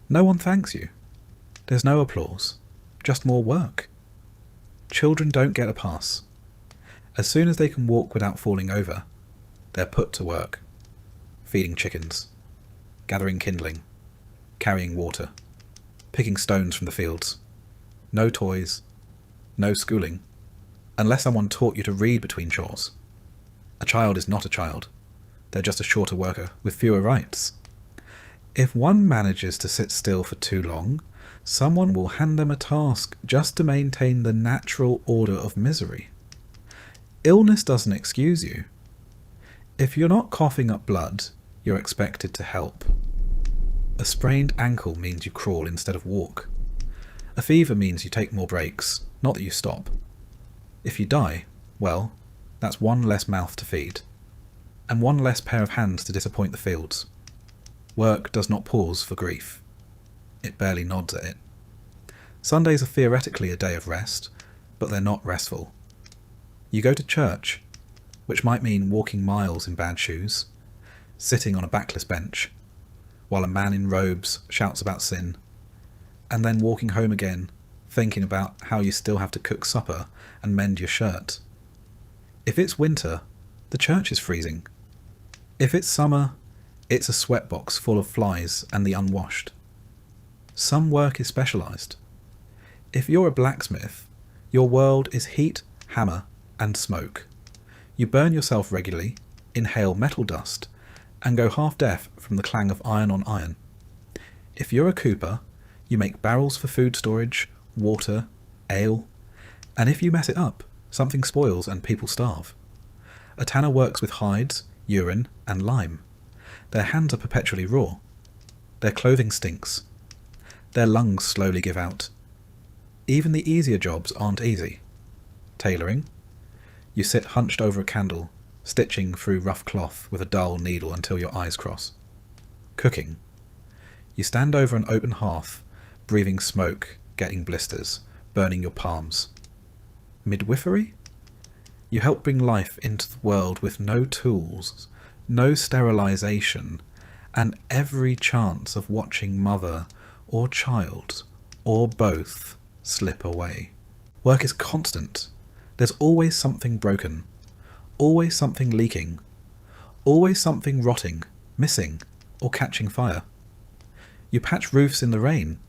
No one thanks you. There's no applause, just more work. Children don't get a pass. As soon as they can walk without falling over, they're put to work. Feeding chickens, gathering kindling, carrying water, picking stones from the fields. No toys, no schooling, unless someone taught you to read between chores. A child is not a child. They're just a shorter worker with fewer rights. If one manages to sit still for too long, someone will hand them a task just to maintain the natural order of misery. Illness doesn't excuse you. If you're not coughing up blood, you're expected to help. A sprained ankle means you crawl instead of walk. A fever means you take more breaks, not that you stop. If you die, well, that's one less mouth to feed, and one less pair of hands to disappoint the fields. Work does not pause for grief. It barely nods at it. Sundays are theoretically a day of rest, but they're not restful. You go to church, which might mean walking miles in bad shoes, sitting on a backless bench, while a man in robes shouts about sin, and then walking home again, thinking about how you still have to cook supper and mend your shirt. If it's winter, the church is freezing. If it's summer, it's a sweatbox full of flies and the unwashed. Some work is specialised. If you're a blacksmith, your world is heat, hammer, and smoke. You burn yourself regularly, inhale metal dust, and go half-deaf from the clang of iron on iron. If you're a cooper, you make barrels for food storage, water, ale, and if you mess it up, something spoils and people starve. A tanner works with hides, urine, and lime. Their hands are perpetually raw. Their clothing stinks. Their lungs slowly give out. Even the easier jobs aren't easy. Tailoring. You sit hunched over a candle, stitching through rough cloth with a dull needle until your eyes cross. Cooking. You stand over an open hearth, breathing smoke, getting blisters, burning your palms. Midwifery? You help bring life into the world with no tools, no sterilisation, and every chance of watching mother or child, or both, slip away. Work is constant. There's always something broken, always something leaking, always something rotting, missing, or catching fire. You patch roofs in the rain.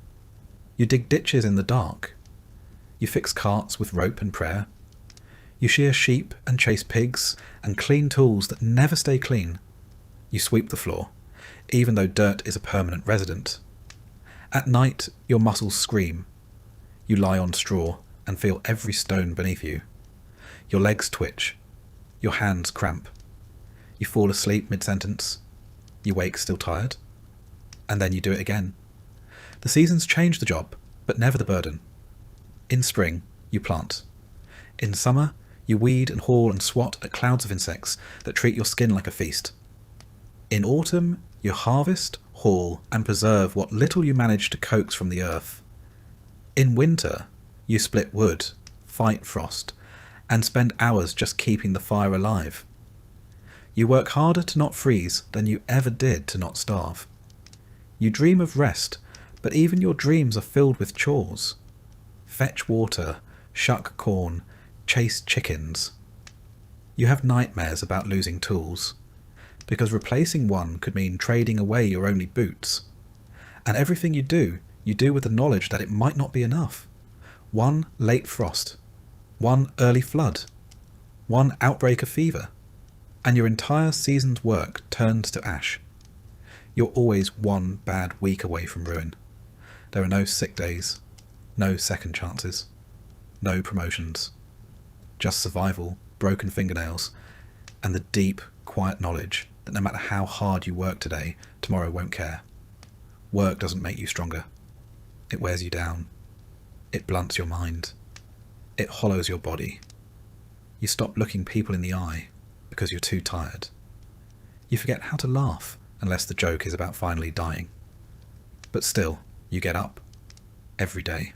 You dig ditches in the dark. You fix carts with rope and prayer. You shear sheep and chase pigs and clean tools that never stay clean. You sweep the floor, even though dirt is a permanent resident. At night, your muscles scream. You lie on straw and feel every stone beneath you. Your legs twitch. Your hands cramp. You fall asleep mid-sentence. You wake still tired. And then you do it again. The seasons change the job, but never the burden. In spring, you plant. In summer, you weed and haul and swat at clouds of insects that treat your skin like a feast. In autumn, you harvest, haul, and preserve what little you manage to coax from the earth. In winter, you split wood, fight frost, and spend hours just keeping the fire alive. You work harder to not freeze than you ever did to not starve. You dream of rest, but even your dreams are filled with chores. Fetch water, shuck corn, chase chickens. You have nightmares about losing tools, because replacing one could mean trading away your only boots. And everything you do with the knowledge that it might not be enough. One late frost, one early flood, one outbreak of fever, and your entire season's work turns to ash. You're always one bad week away from ruin. There are no sick days, no second chances. no promotions. Just survival, broken fingernails, and the deep, quiet knowledge that no matter how hard you work today, tomorrow won't care. Work doesn't make you stronger. It wears you down. It blunts your mind. It hollows your body. You stop looking people in the eye because you're too tired. You forget how to laugh unless the joke is about finally dying. But still, you get up every day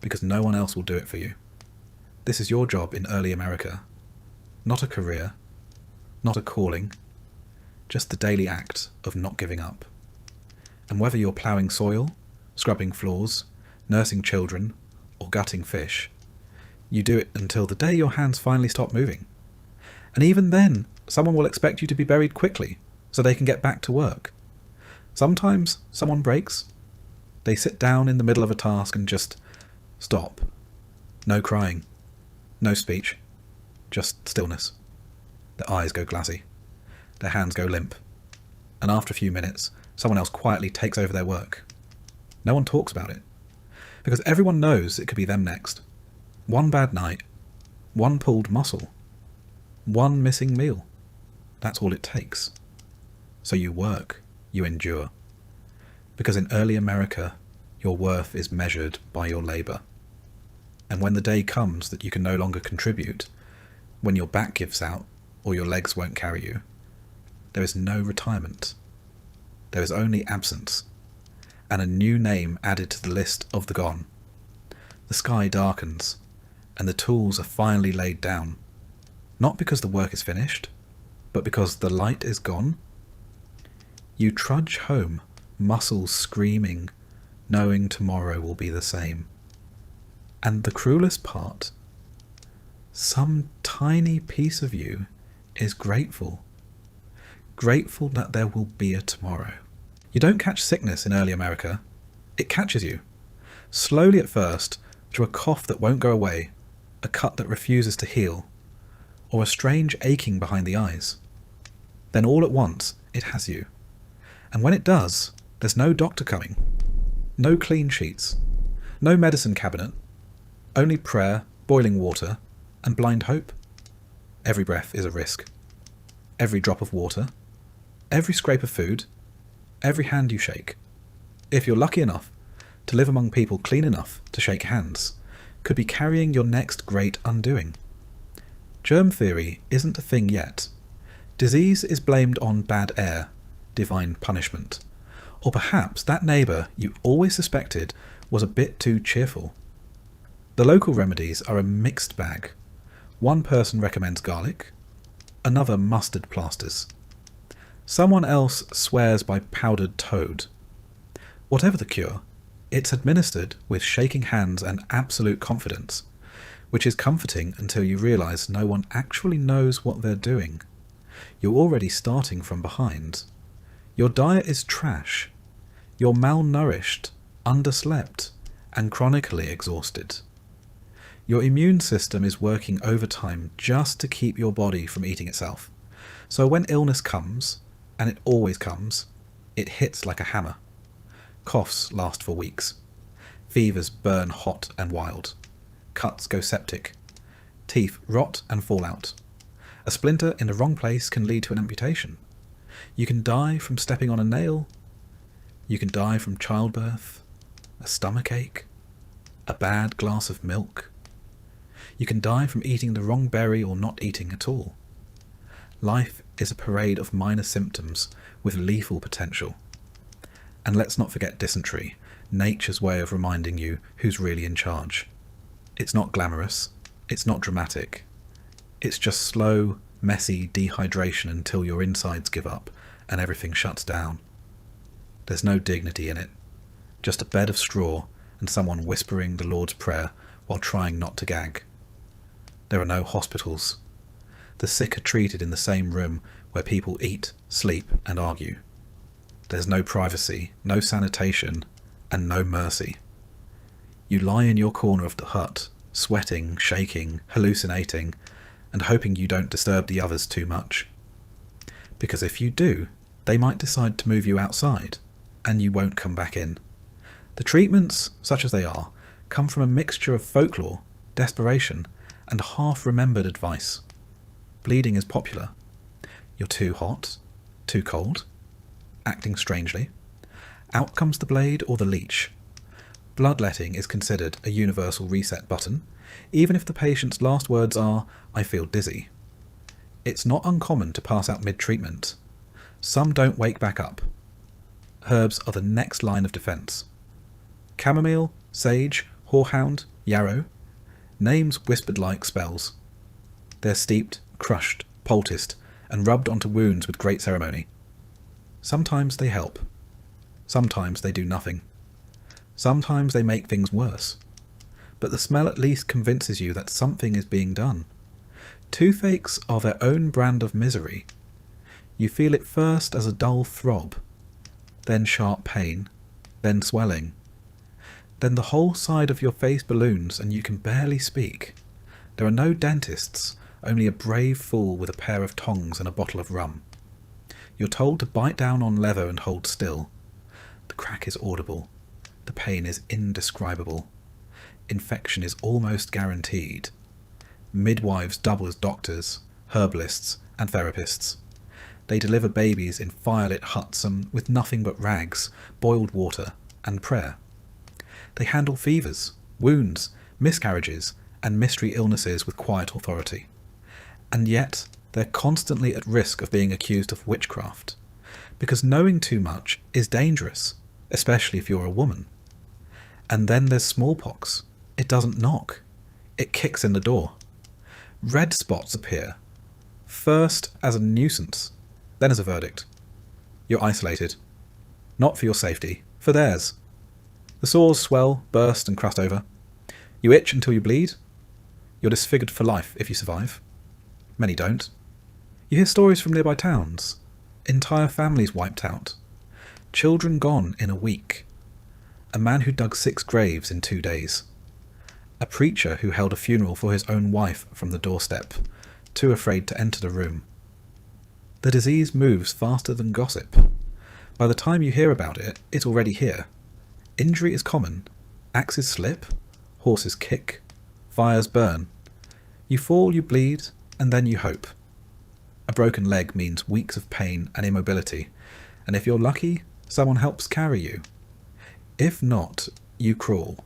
because no one else will do it for you. This is your job in early America. Not a career, not a calling, just the daily act of not giving up. And whether you're ploughing soil, scrubbing floors, nursing children, or gutting fish, you do it until the day your hands finally stop moving. And even then, someone will expect you to be buried quickly so they can get back to work. Sometimes someone breaks. They sit down in the middle of a task and just stop. No crying. No speech. Just stillness. Their eyes go glassy. Their hands go limp. And after a few minutes, someone else quietly takes over their work. No one talks about it, because everyone knows it could be them next. One bad night, one pulled muscle, one missing meal. That's all it takes. So you work, you endure. Because in early America, your worth is measured by your labour. And when the day comes that you can no longer contribute, when your back gives out or your legs won't carry you, there is no retirement. There is only absence, and a new name added to the list of the gone. The sky darkens, and the tools are finally laid down, not because the work is finished, but because the light is gone. You trudge home, muscles screaming, knowing tomorrow will be the same. And the cruelest part, some tiny piece of you is grateful. Grateful that there will be a tomorrow. You don't catch sickness in early America. It catches you. Slowly at first, through a cough that won't go away, a cut that refuses to heal, or a strange aching behind the eyes. Then all at once, it has you. And when it does, there's no doctor coming. No clean sheets. No medicine cabinet. Only prayer, boiling water, and blind hope. Every breath is a risk. Every drop of water. Every scrape of food. Every hand you shake. If you're lucky enough to live among people clean enough to shake hands, could be carrying your next great undoing. Germ theory isn't a thing yet. Disease is blamed on bad air, divine punishment. Or perhaps that neighbour you always suspected was a bit too cheerful. The local remedies are a mixed bag. One person recommends garlic, another mustard plasters. Someone else swears by powdered toad. Whatever the cure, it's administered with shaking hands and absolute confidence, which is comforting until you realise no one actually knows what they're doing. You're already starting from behind. Your diet is trash. You're malnourished, underslept, and chronically exhausted. Your immune system is working overtime just to keep your body from eating itself. So when illness comes, and it always comes, it hits like a hammer. Coughs last for weeks. Fevers burn hot and wild. Cuts go septic. Teeth rot and fall out. A splinter in the wrong place can lead to an amputation. You can die from stepping on a nail. You can die from childbirth, a stomachache, a bad glass of milk. You can die from eating the wrong berry or not eating at all. Life is a parade of minor symptoms with lethal potential. And let's not forget dysentery, nature's way of reminding you who's really in charge. It's not glamorous, it's not dramatic. It's just slow, messy dehydration until your insides give up and everything shuts down. There's no dignity in it, just a bed of straw and someone whispering the Lord's Prayer while trying not to gag. There are no hospitals. The sick are treated in the same room where people eat, sleep, and argue. There's no privacy, no sanitation, and no mercy. You lie in your corner of the hut, sweating, shaking, hallucinating, and hoping you don't disturb the others too much. Because if you do, they might decide to move you outside, and you won't come back in. The treatments, such as they are, come from a mixture of folklore, desperation, and half-remembered advice. Bleeding is popular. You're too hot, too cold, acting strangely. Out comes the blade or the leech. Bloodletting is considered a universal reset button, even if the patient's last words are, "I feel dizzy." It's not uncommon to pass out mid-treatment. Some don't wake back up. Herbs are the next line of defence. Chamomile, sage, horehound, yarrow. Names whispered like spells. They're steeped, crushed, poulticed, and rubbed onto wounds with great ceremony. Sometimes they help. Sometimes they do nothing. Sometimes they make things worse. But the smell at least convinces you that something is being done. Toothaches are their own brand of misery. You feel it first as a dull throb, then sharp pain, then swelling. Then the whole side of your face balloons and you can barely speak. There are no dentists, only a brave fool with a pair of tongs and a bottle of rum. You're told to bite down on leather and hold still. The crack is audible. The pain is indescribable. Infection is almost guaranteed. Midwives double as doctors, herbalists, and therapists. They deliver babies in firelit huts and with nothing but rags, boiled water, and prayer. They handle fevers, wounds, miscarriages, and mystery illnesses with quiet authority. And yet, they're constantly at risk of being accused of witchcraft, because knowing too much is dangerous, especially if you're a woman. And then there's smallpox. It doesn't knock. It kicks in the door. Red spots appear, first as a nuisance, then as a verdict. You're isolated. Not for your safety, for theirs. The sores swell, burst, and crust over. You itch until you bleed. You're disfigured for life if you survive. Many don't. You hear stories from nearby towns. Entire families wiped out. Children gone in a week. A man who dug 6 graves in 2 days. A preacher who held a funeral for his own wife from the doorstep, too afraid to enter the room. The disease moves faster than gossip. By the time you hear about it, it's already here. Injury is common. Axes slip, horses kick, fires burn. You fall, you bleed, and then you hope. A broken leg means weeks of pain and immobility, and if you're lucky, someone helps carry you. If not, you crawl.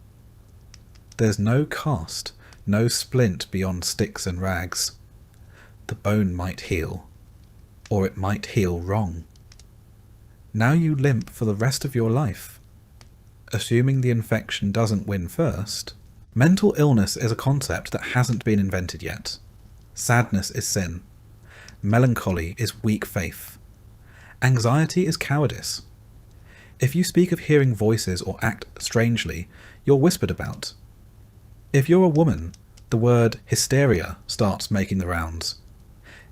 There's no cast, no splint beyond sticks and rags. The bone might heal, or it might heal wrong. Now you limp for the rest of your life. Assuming the infection doesn't win first, mental illness is a concept that hasn't been invented yet. Sadness is sin. Melancholy is weak faith. Anxiety is cowardice. If you speak of hearing voices or act strangely, you're whispered about. If you're a woman, the word hysteria starts making the rounds.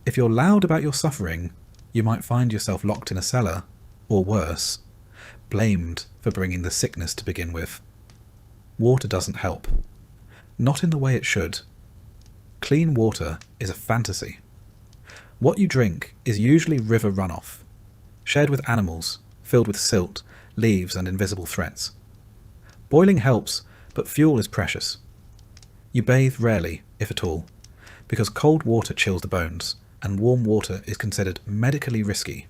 If you're loud about your suffering, you might find yourself locked in a cellar, or worse, blamed for bringing the sickness to begin with. Water doesn't help. Not in the way it should. Clean water is a fantasy. What you drink is usually river runoff, shared with animals, filled with silt, leaves, and invisible threats. Boiling helps, but fuel is precious. You bathe rarely, if at all, because cold water chills the bones, and warm water is considered medically risky.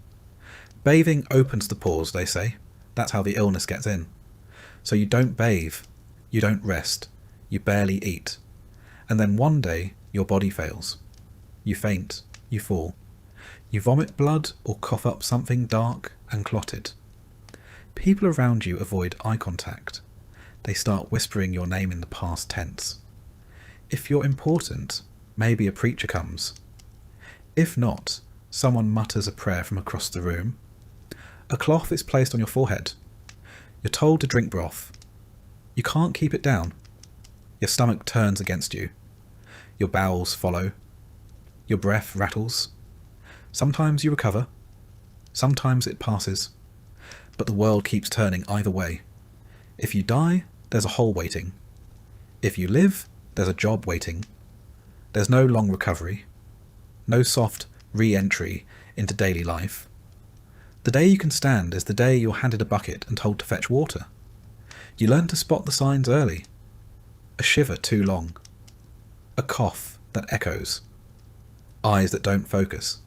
Bathing opens the pores, they say. That's how the illness gets in. So you don't bathe, you don't rest, you barely eat. And then one day, your body fails. You faint, you fall. You vomit blood or cough up something dark and clotted. People around you avoid eye contact. They start whispering your name in the past tense. If you're important, maybe a preacher comes. If not, someone mutters a prayer from across the room. A cloth is placed on your forehead. You're told to drink broth. You can't keep it down. Your stomach turns against you. Your bowels follow. Your breath rattles. Sometimes you recover. Sometimes it passes. But the world keeps turning either way. If you die, there's a hole waiting. If you live, there's a job waiting. There's no long recovery. No soft re-entry into daily life. The day you can stand is the day you're handed a bucket and told to fetch water. You learn to spot the signs early. A shiver too long. a cough that echoes, eyes that don't focus.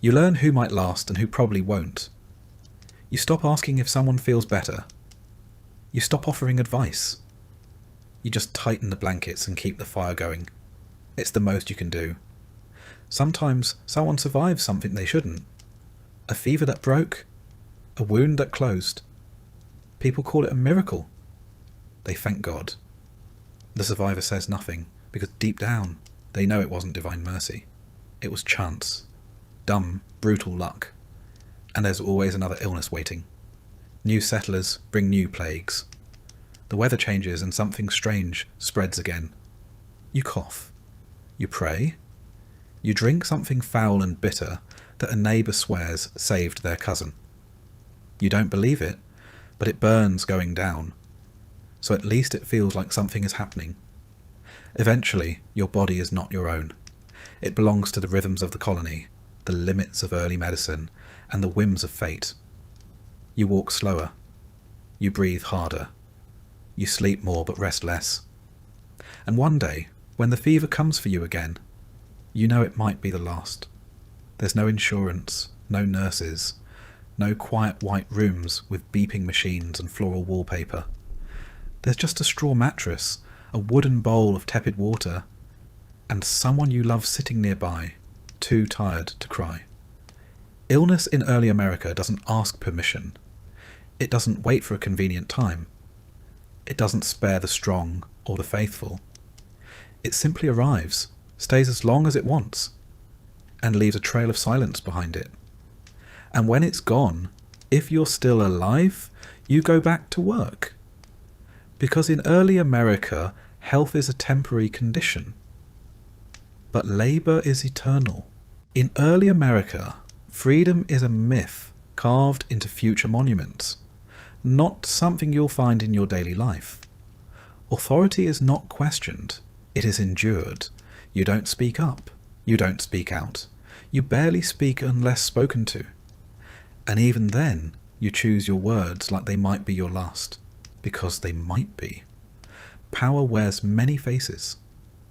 You learn who might last and who probably won't. You stop asking if someone feels better. You stop offering advice. You just tighten the blankets and keep the fire going. It's the most you can do. Sometimes someone survives something they shouldn't. A fever that broke. A wound that closed. People call it a miracle. They thank God. The survivor says nothing, because deep down, they know it wasn't divine mercy. It was chance. Dumb, brutal luck. And there's always another illness waiting. New settlers bring new plagues. The weather changes and something strange spreads again. You cough. You pray. You drink something foul and bitter that a neighbour swears saved their cousin. You don't believe it, but it burns going down. So at least it feels like something is happening. Eventually, your body is not your own. It belongs to the rhythms of the colony, the limits of early medicine, and the whims of fate. You walk slower. You breathe harder. You sleep more but rest less. And one day, when the fever comes for you again, you know it might be the last. There's no insurance, no nurses, no quiet white rooms with beeping machines and floral wallpaper. There's just a straw mattress, a wooden bowl of tepid water, and someone you love sitting nearby, too tired to cry. Illness in early America doesn't ask permission. It doesn't wait for a convenient time. It doesn't spare the strong or the faithful. It simply arrives, stays as long as it wants, and leaves a trail of silence behind it. And when it's gone, if you're still alive, you go back to work. Because in early America, health is a temporary condition. But labour is eternal. In early America, freedom is a myth carved into future monuments, not something you'll find in your daily life. Authority is not questioned, it is endured. You don't speak up, you don't speak out. You barely speak unless spoken to. And even then, you choose your words like they might be your last, because they might be. Power wears many faces.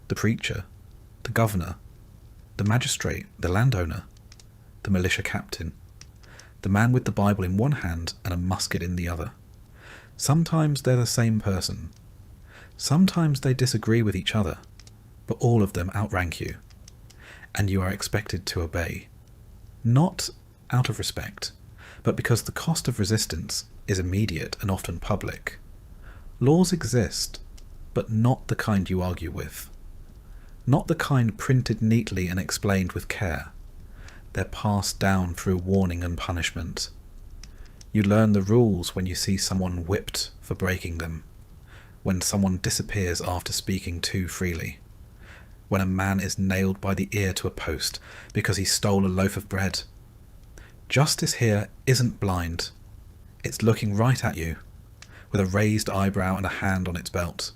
The preacher, the governor, the magistrate, the landowner, the militia captain, the man with the Bible in one hand and a musket in the other. Sometimes they're the same person. Sometimes they disagree with each other, but all of them outrank you, and you are expected to obey. Not out of respect, but because the cost of resistance is immediate and often public. Laws exist, but not the kind you argue with. Not the kind printed neatly and explained with care. They're passed down through warning and punishment. You learn the rules when you see someone whipped for breaking them, when someone disappears after speaking too freely, when a man is nailed by the ear to a post because he stole a loaf of bread. Justice here isn't blind. It's looking right at you, with a raised eyebrow and a hand on its belt.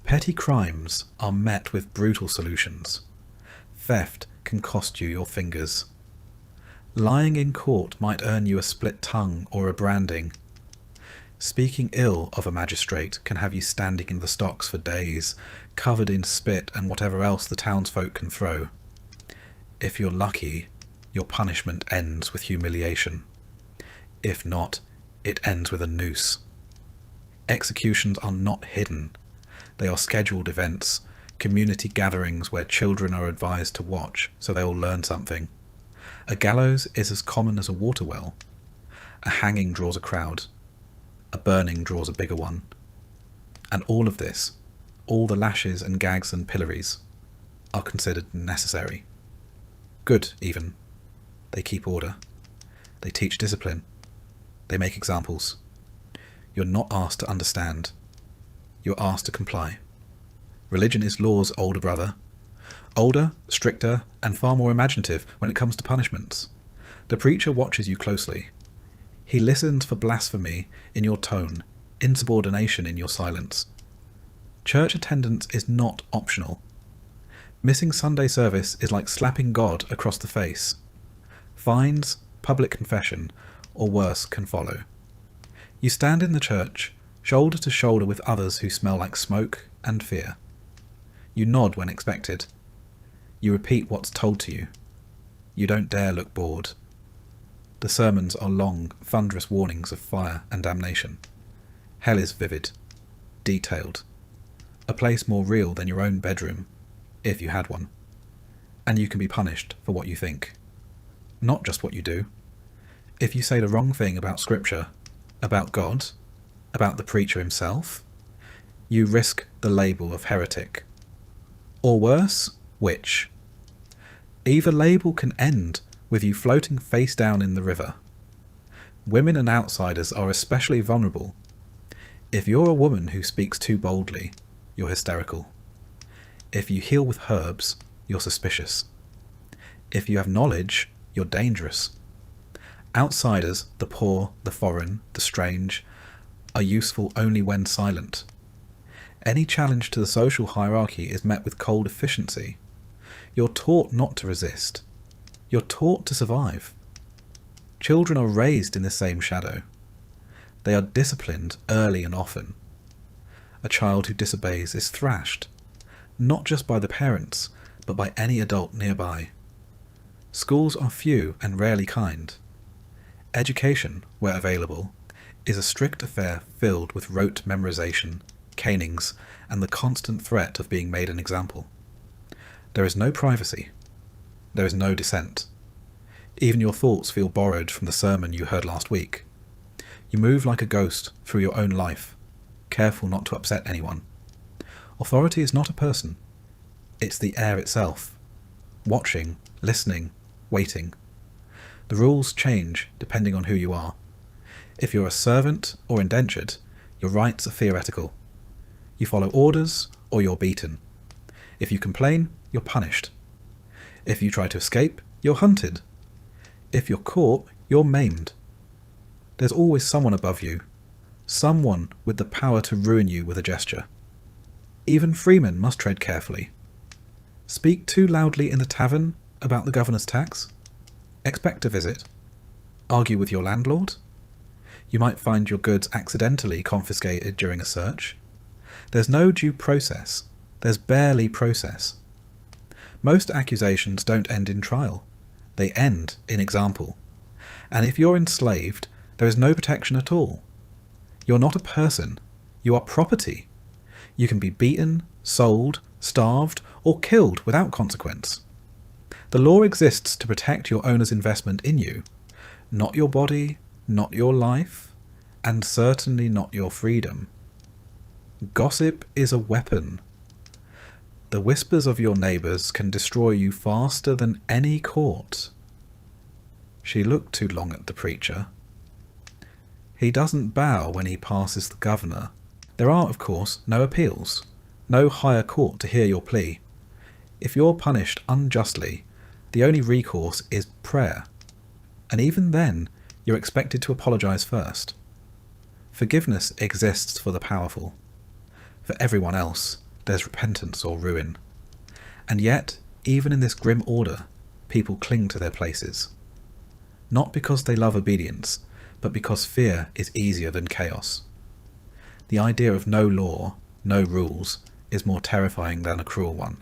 Petty crimes are met with brutal solutions. Theft can cost you your fingers. Lying in court might earn you a split tongue or a branding. Speaking ill of a magistrate can have you standing in the stocks for days, covered in spit and whatever else the townsfolk can throw. If you're lucky, your punishment ends with humiliation. If not, it ends with a noose. Executions are not hidden. They are scheduled events, community gatherings where children are advised to watch so they will learn something. A gallows is as common as a water well. A hanging draws a crowd. A burning draws a bigger one. And all of this, all the lashes and gags and pillories, are considered necessary. Good, even. They keep order. They teach discipline. They make examples. You're not asked to understand. You're asked to comply. Religion is law's older brother. Older, stricter, and far more imaginative when it comes to punishments. The preacher watches you closely. He listens for blasphemy in your tone, insubordination in your silence. Church attendance is not optional. Missing Sunday service is like slapping God across the face. Fines, public confession, or worse can follow. You stand in the church, shoulder to shoulder with others who smell like smoke and fear. You nod when expected. You repeat what's told to you. You don't dare look bored. The sermons are long, thunderous warnings of fire and damnation. Hell is vivid, detailed, a place more real than your own bedroom, if you had one. And you can be punished for what you think. Not just what you do. If you say the wrong thing about Scripture, about God, about the preacher himself, you risk the label of heretic. Or worse, witch. Either label can end with you floating face down in the river. Women and outsiders are especially vulnerable. If you're a woman who speaks too boldly, you're hysterical. If you heal with herbs, you're suspicious. If you have knowledge, you're dangerous. Outsiders, the poor, the foreign, the strange, are useful only when silent. Any challenge to the social hierarchy is met with cold efficiency. You're taught not to resist. You're taught to survive. Children are raised in the same shadow. They are disciplined early and often. A child who disobeys is thrashed, not just by the parents, but by any adult nearby. Schools are few and rarely kind. Education, where available, is a strict affair filled with rote memorization, canings, and the constant threat of being made an example. There is no privacy. There is no dissent. Even your thoughts feel borrowed from the sermon you heard last week. You move like a ghost through your own life, careful not to upset anyone. Authority is not a person. It's the air itself. Watching, listening, waiting. The rules change depending on who you are. If you're a servant or indentured, your rights are theoretical. You follow orders or you're beaten. If you complain, you're punished. If you try to escape, you're hunted. If you're caught, you're maimed. There's always someone above you, someone with the power to ruin you with a gesture. Even freemen must tread carefully. Speak too loudly in the tavern about the governor's tax? Expect a visit. Argue with your landlord? You might find your goods accidentally confiscated during a search. There's no due process. There's barely process. Most accusations don't end in trial. They end in example. And if you're enslaved, there is no protection at all. You're not a person. You are property. You can be beaten, sold, starved, or killed without consequence. The law exists to protect your owner's investment in you, not your body, not your life, and certainly not your freedom. Gossip is a weapon. The whispers of your neighbours can destroy you faster than any court. She looked too long at the preacher. He doesn't bow when he passes the governor. There are, of course, no appeals, no higher court to hear your plea. If you're punished unjustly, the only recourse is prayer. And even then, you're expected to apologise first. Forgiveness exists for the powerful. For everyone else, there's repentance or ruin. And yet, even in this grim order, people cling to their places. Not because they love obedience, but because fear is easier than chaos. The idea of no law, no rules, is more terrifying than a cruel one.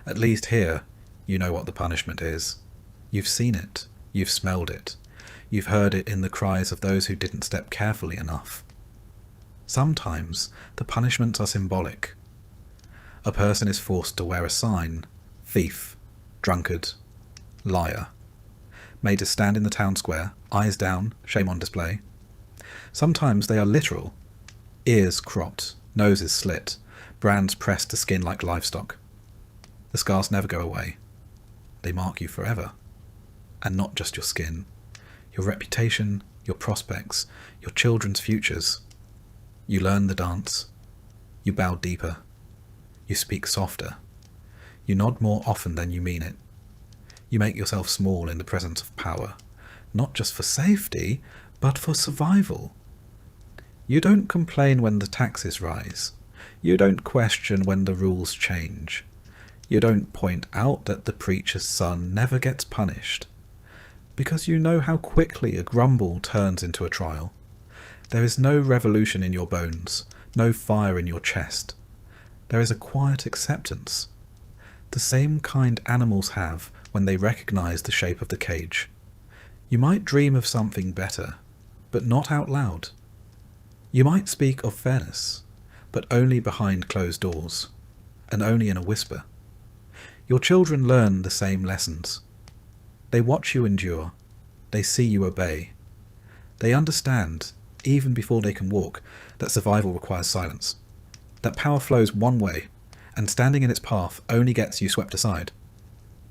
At least here, you know what the punishment is. You've seen it, you've smelled it, you've heard it in the cries of those who didn't step carefully enough. Sometimes the punishments are symbolic. A person is forced to wear a sign, thief, drunkard, liar, made to stand in the town square, eyes down, shame on display. Sometimes they are literal, ears cropped, noses slit, brands pressed to skin like livestock. The scars never go away. They mark you forever. And not just your skin, your reputation, your prospects, your children's futures. You learn the dance. You bow deeper. You speak softer. You nod more often than you mean it. You make yourself small in the presence of power, not just for safety, but for survival. You don't complain when the taxes rise. You don't question when the rules change. You don't point out that the preacher's son never gets punished, because you know how quickly a grumble turns into a trial. There is no revolution in your bones, no fire in your chest. There is a quiet acceptance, the same kind animals have when they recognize the shape of the cage. You might dream of something better, but not out loud. You might speak of fairness, but only behind closed doors, and only in a whisper. Your children learn the same lessons. They watch you endure. They see you obey. They understand, even before they can walk, that survival requires silence, that power flows one way, and standing in its path only gets you swept aside.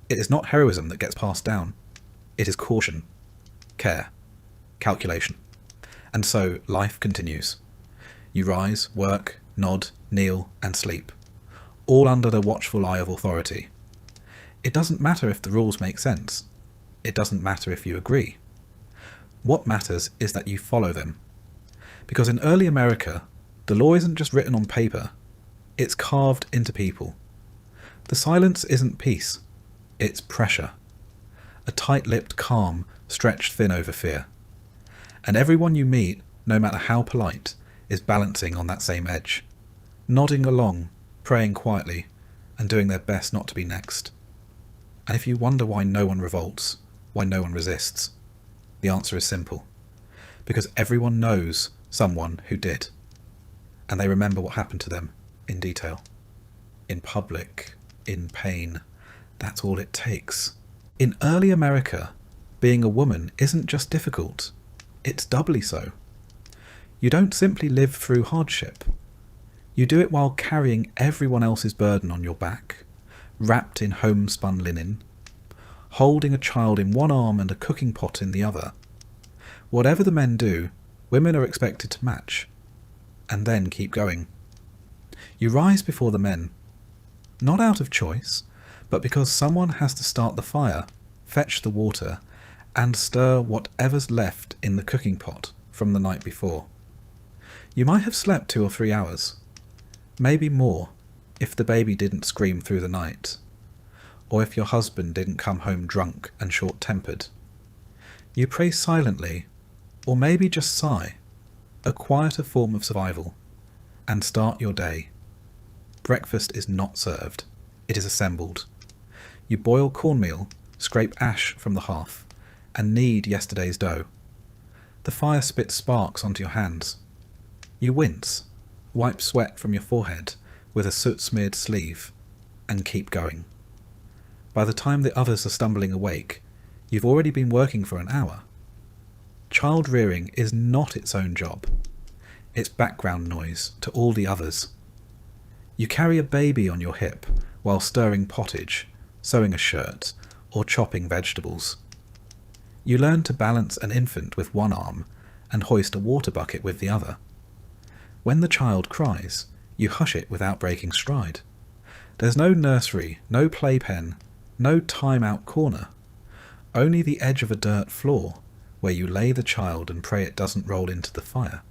It is not heroism that gets passed down. It is caution, care, calculation. And so life continues. You rise, work, nod, kneel, and sleep, all under the watchful eye of authority. It doesn't matter if the rules make sense. It doesn't matter if you agree. What matters is that you follow them. Because in early America, the law isn't just written on paper, it's carved into people. The silence isn't peace, it's pressure. A tight-lipped calm stretched thin over fear. And everyone you meet, no matter how polite, is balancing on that same edge, nodding along, praying quietly, and doing their best not to be next. And if you wonder why no one revolts, why no one resists, the answer is simple. Because everyone knows someone who did. And they remember what happened to them in detail. In public, in pain. That's all it takes. In early America, being a woman isn't just difficult. It's doubly so. You don't simply live through hardship. You do it while carrying everyone else's burden on your back, wrapped in homespun linen, holding a child in one arm and a cooking pot in the other. Whatever the men do, women are expected to match, and then keep going. You rise before the men, not out of choice, but because someone has to start the fire, fetch the water, and stir whatever's left in the cooking pot from the night before. You might have slept 2 or 3 hours, maybe more, if the baby didn't scream through the night, or if your husband didn't come home drunk and short-tempered. You pray silently, or maybe just sigh, a quieter form of survival, and start your day. Breakfast is not served, it is assembled. You boil cornmeal, scrape ash from the hearth, and knead yesterday's dough. The fire spits sparks onto your hands. You wince, wipe sweat from your forehead with a soot-smeared sleeve, and keep going. By the time the others are stumbling awake, you've already been working for an hour. Child rearing is not its own job. It's background noise to all the others. You carry a baby on your hip while stirring pottage, sewing a shirt, or chopping vegetables. You learn to balance an infant with one arm and hoist a water bucket with the other. When the child cries, you hush it without breaking stride. There's no nursery, no playpen, no time-out corner. Only the edge of a dirt floor where you lay the child and pray it doesn't roll into the fire.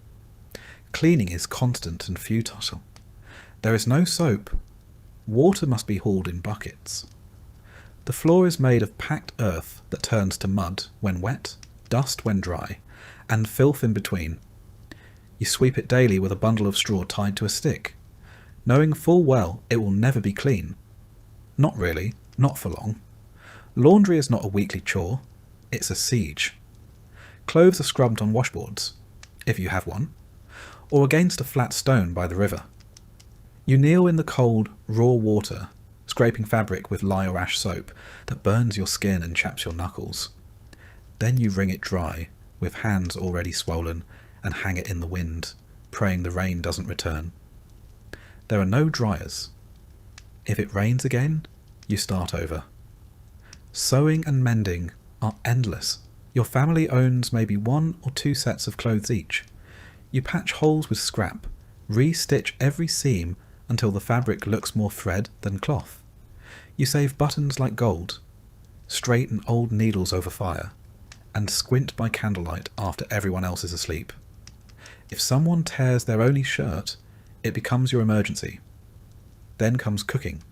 Cleaning is constant and futile. There is no soap. Water must be hauled in buckets. The floor is made of packed earth that turns to mud when wet, dust when dry, and filth in between. You sweep it daily with a bundle of straw tied to a stick, knowing full well it will never be clean. Not really, not for long. Laundry is not a weekly chore, it's a siege. Clothes are scrubbed on washboards, if you have one, or against a flat stone by the river. You kneel in the cold, raw water, scraping fabric with lye or ash soap that burns your skin and chaps your knuckles. Then you wring it dry, with hands already swollen, and hang it in the wind, praying the rain doesn't return. There are no dryers. If it rains again, you start over. Sewing and mending are endless. Your family owns maybe 1 or 2 sets of clothes each. You patch holes with scrap, re-stitch every seam until the fabric looks more thread than cloth. You save buttons like gold, straighten old needles over fire, and squint by candlelight after everyone else is asleep. If someone tears their only shirt, it becomes your emergency. Then comes cooking.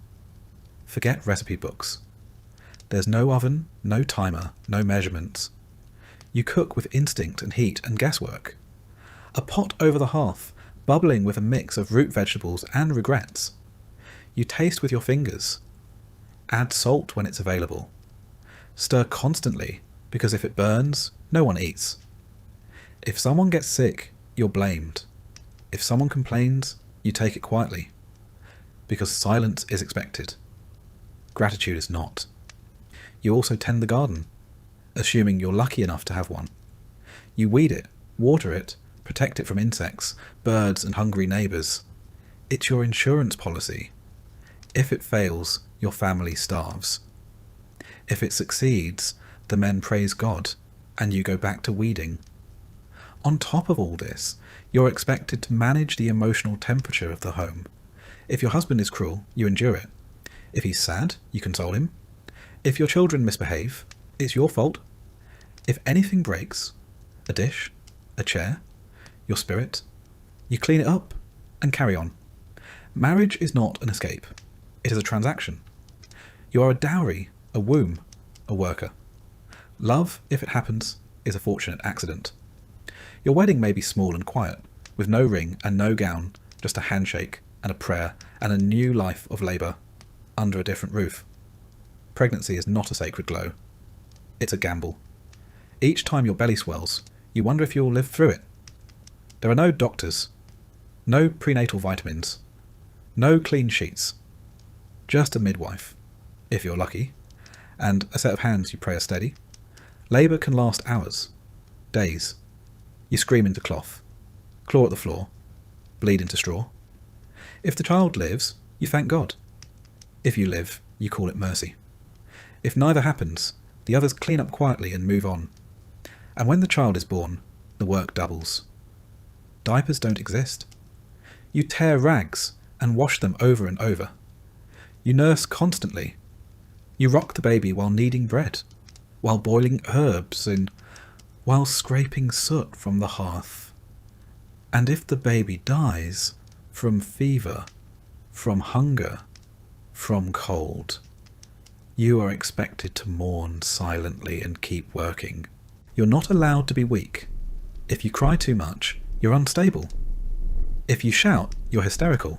Forget recipe books. There's no oven, no timer, no measurements. You cook with instinct and heat and guesswork. A pot over the hearth, bubbling with a mix of root vegetables and regrets. You taste with your fingers. Add salt when it's available. Stir constantly, because if it burns, no one eats. If someone gets sick, you're blamed. If someone complains, you take it quietly. Because silence is expected. Gratitude is not. You also tend the garden, assuming you're lucky enough to have one. You weed it, water it, protect it from insects, birds and hungry neighbours. It's your insurance policy. If it fails, your family starves. If it succeeds, the men praise God, and you go back to weeding. On top of all this, you're expected to manage the emotional temperature of the home. If your husband is cruel, you endure it. If he's sad, you console him. If your children misbehave, it's your fault. If anything breaks, a dish, a chair, your spirit, you clean it up and carry on. Marriage is not an escape. It is a transaction. You are a dowry, a womb, a worker. Love, if it happens, is a fortunate accident. Your wedding may be small and quiet, with no ring and no gown, just a handshake and a prayer and a new life of labour under a different roof. Pregnancy is not a sacred glow. It's a gamble. Each time your belly swells, you wonder if you'll live through it. There are no doctors, no prenatal vitamins, no clean sheets, just a midwife, if you're lucky, and a set of hands you pray are steady. Labour can last hours, days. You scream into cloth, claw at the floor, bleed into straw. If the child lives, you thank God. If you live, you call it mercy. If neither happens, the others clean up quietly and move on. And when the child is born, the work doubles. Diapers don't exist. You tear rags and wash them over and over. You nurse constantly. You rock the baby while kneading bread, while boiling herbs and while scraping soot from the hearth. And if the baby dies from fever, from hunger, from cold, you are expected to mourn silently and keep working. You're not allowed to be weak. If you cry too much, you're unstable. If you shout, you're hysterical.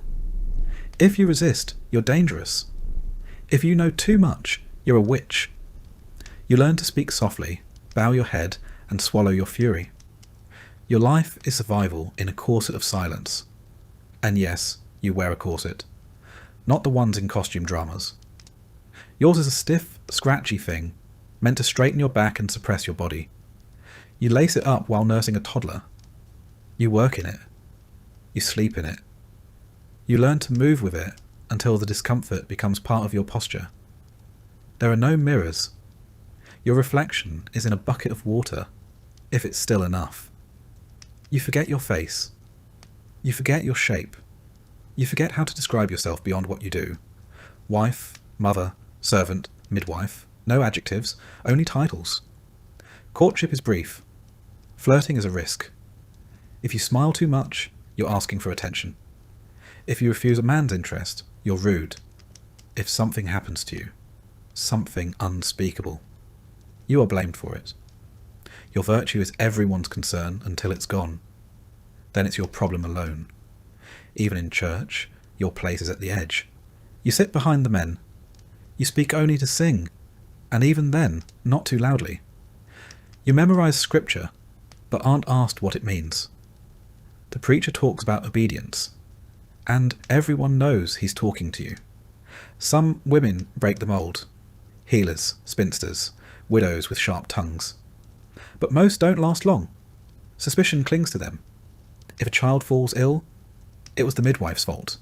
If you resist, you're dangerous. If you know too much, you're a witch. You learn to speak softly, bow your head, and swallow your fury. Your life is survival in a corset of silence. And yes, you wear a corset. Not the ones in costume dramas. Yours is a stiff, scratchy thing, meant to straighten your back and suppress your body. You lace it up while nursing a toddler. You work in it. You sleep in it. You learn to move with it until the discomfort becomes part of your posture. There are no mirrors. Your reflection is in a bucket of water, if it's still enough. You forget your face. You forget your shape. You forget how to describe yourself beyond what you do. Wife, mother, servant, midwife, no adjectives, only titles. Courtship is brief. Flirting is a risk. If you smile too much, you're asking for attention. If you refuse a man's interest, you're rude. If something happens to you, something unspeakable, you are blamed for it. Your virtue is everyone's concern until it's gone. Then it's your problem alone. Even in church, your place is at the edge. You sit behind the men. You speak only to sing, and even then, not too loudly. You memorize scripture, but aren't asked what it means. The preacher talks about obedience, and everyone knows he's talking to you. Some women break the mould. Healers, spinsters, widows with sharp tongues. But most don't last long. Suspicion clings to them. If a child falls ill, it was the midwife's fault.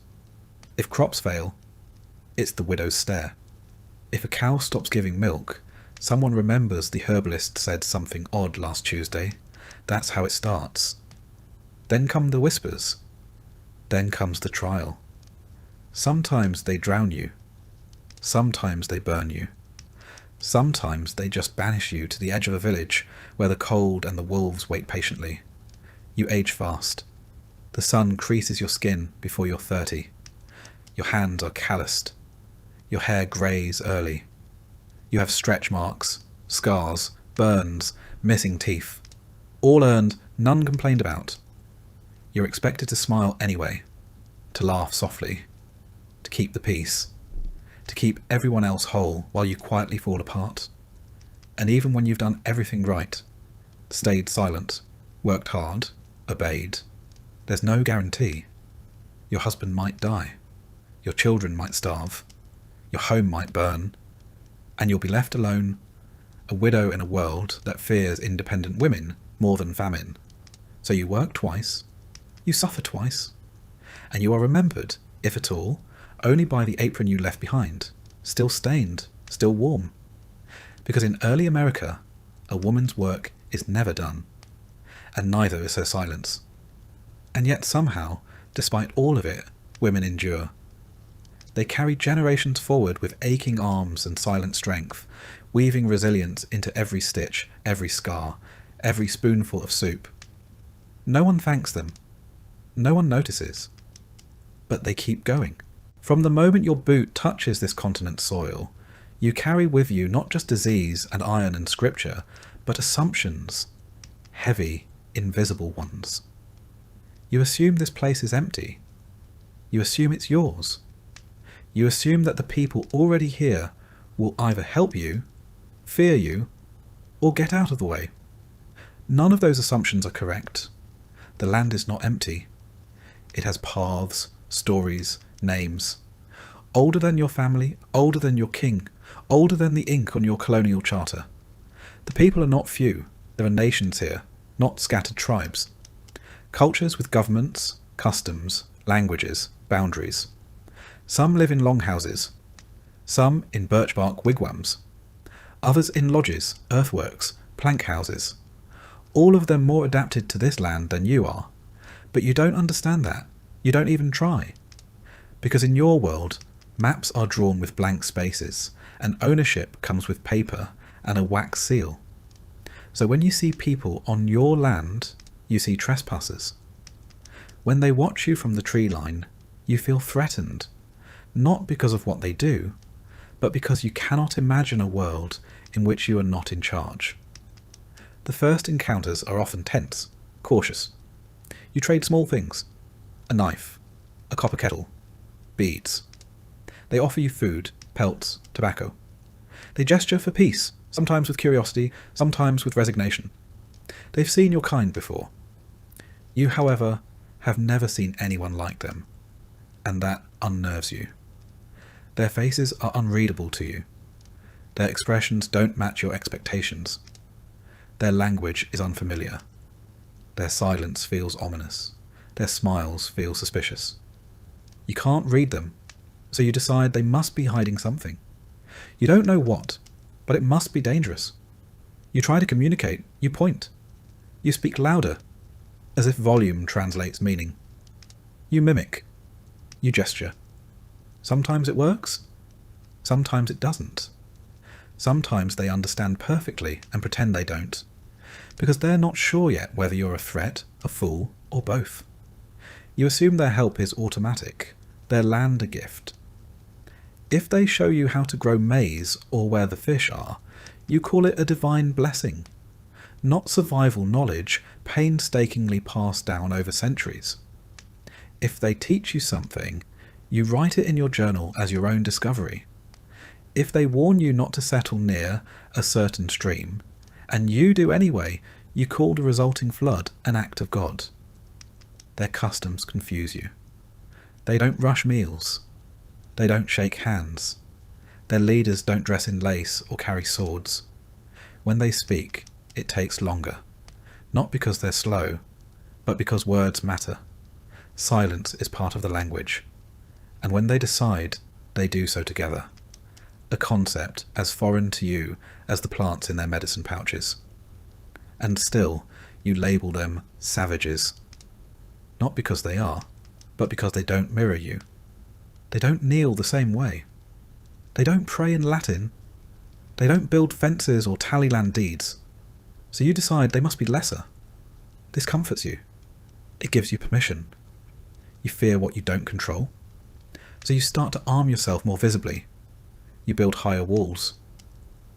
If crops fail, it's the widow's stare. If a cow stops giving milk, someone remembers the herbalist said something odd last Tuesday. That's how it starts. Then come the whispers. Then comes the trial. Sometimes they drown you. Sometimes they burn you. Sometimes they just banish you to the edge of a village where the cold and the wolves wait patiently. You age fast. The sun creases your skin before you're 30. Your hands are calloused. Your hair greys early. You have stretch marks, scars, burns, missing teeth. All earned, none complained about. You're expected to smile anyway, to laugh softly. to keep the peace, to keep everyone else whole while you quietly fall apart. And even when you've done everything right, stayed silent, worked hard, obeyed, there's no guarantee. Your husband might die, your children might starve, your home might burn, and you'll be left alone, a widow in a world that fears independent women more than famine. So you work twice, you suffer twice, and you are remembered, if at all, only by the apron you left behind, still stained, still warm. Because in early America, a woman's work is never done, and neither is her silence. And yet somehow, despite all of it, women endure. They carry generations forward with aching arms and silent strength, weaving resilience into every stitch, every scar, every spoonful of soup. No one thanks them. No one notices. But they keep going. From the moment your boot touches this continent's soil, you carry with you not just disease and iron and scripture, but assumptions, heavy, invisible ones. You assume this place is empty. You assume it's yours. You assume that the people already here will either help you, fear you, or get out of the way. None of those assumptions are correct. The land is not empty. It has paths, stories, names. Older than your family, older than your king, older than the ink on your colonial charter. The people are not few. There are nations here, not scattered tribes. Cultures with governments, customs, languages, boundaries. Some live in longhouses, some in birch bark wigwams, others in lodges, earthworks, plank houses. All of them more adapted to this land than you are. But you don't understand that. You don't even try. Because in your world, maps are drawn with blank spaces, and ownership comes with paper and a wax seal. So when you see people on your land, you see trespassers. When they watch you from the tree line, you feel threatened, not because of what they do, but because you cannot imagine a world in which you are not in charge. The first encounters are often tense, cautious. You trade small things, a knife, a copper kettle, beads. They offer you food, pelts, tobacco. They gesture for peace, sometimes with curiosity, sometimes with resignation. They've seen your kind before. You, however, have never seen anyone like them, and that unnerves you. Their faces are unreadable to you. Their expressions don't match your expectations. Their language is unfamiliar. Their silence feels ominous. Their smiles feel suspicious. You can't read them, so you decide they must be hiding something. You don't know what, but it must be dangerous. You try to communicate, you point. You speak louder, as if volume translates meaning. You mimic. You gesture. Sometimes it works, sometimes it doesn't. Sometimes they understand perfectly and pretend they don't, because they're not sure yet whether you're a threat, a fool, or both. You assume their help is automatic, their land a gift. If they show you how to grow maize or where the fish are, you call it a divine blessing, not survival knowledge painstakingly passed down over centuries. If they teach you something, you write it in your journal as your own discovery. If they warn you not to settle near a certain stream, and you do anyway, you call the resulting flood an act of God. Their customs confuse you. They don't rush meals. They don't shake hands. Their leaders don't dress in lace or carry swords. When they speak, it takes longer, not because they're slow, but because words matter. Silence is part of the language, and when they decide, they do so together. A concept as foreign to you as the plants in their medicine pouches. And still, you label them savages. Not because they are, but because they don't mirror you. They don't kneel the same way. They don't pray in Latin. They don't build fences or tally land deeds. So you decide they must be lesser. This comforts you. It gives you permission. You fear what you don't control. So you start to arm yourself more visibly. You build higher walls.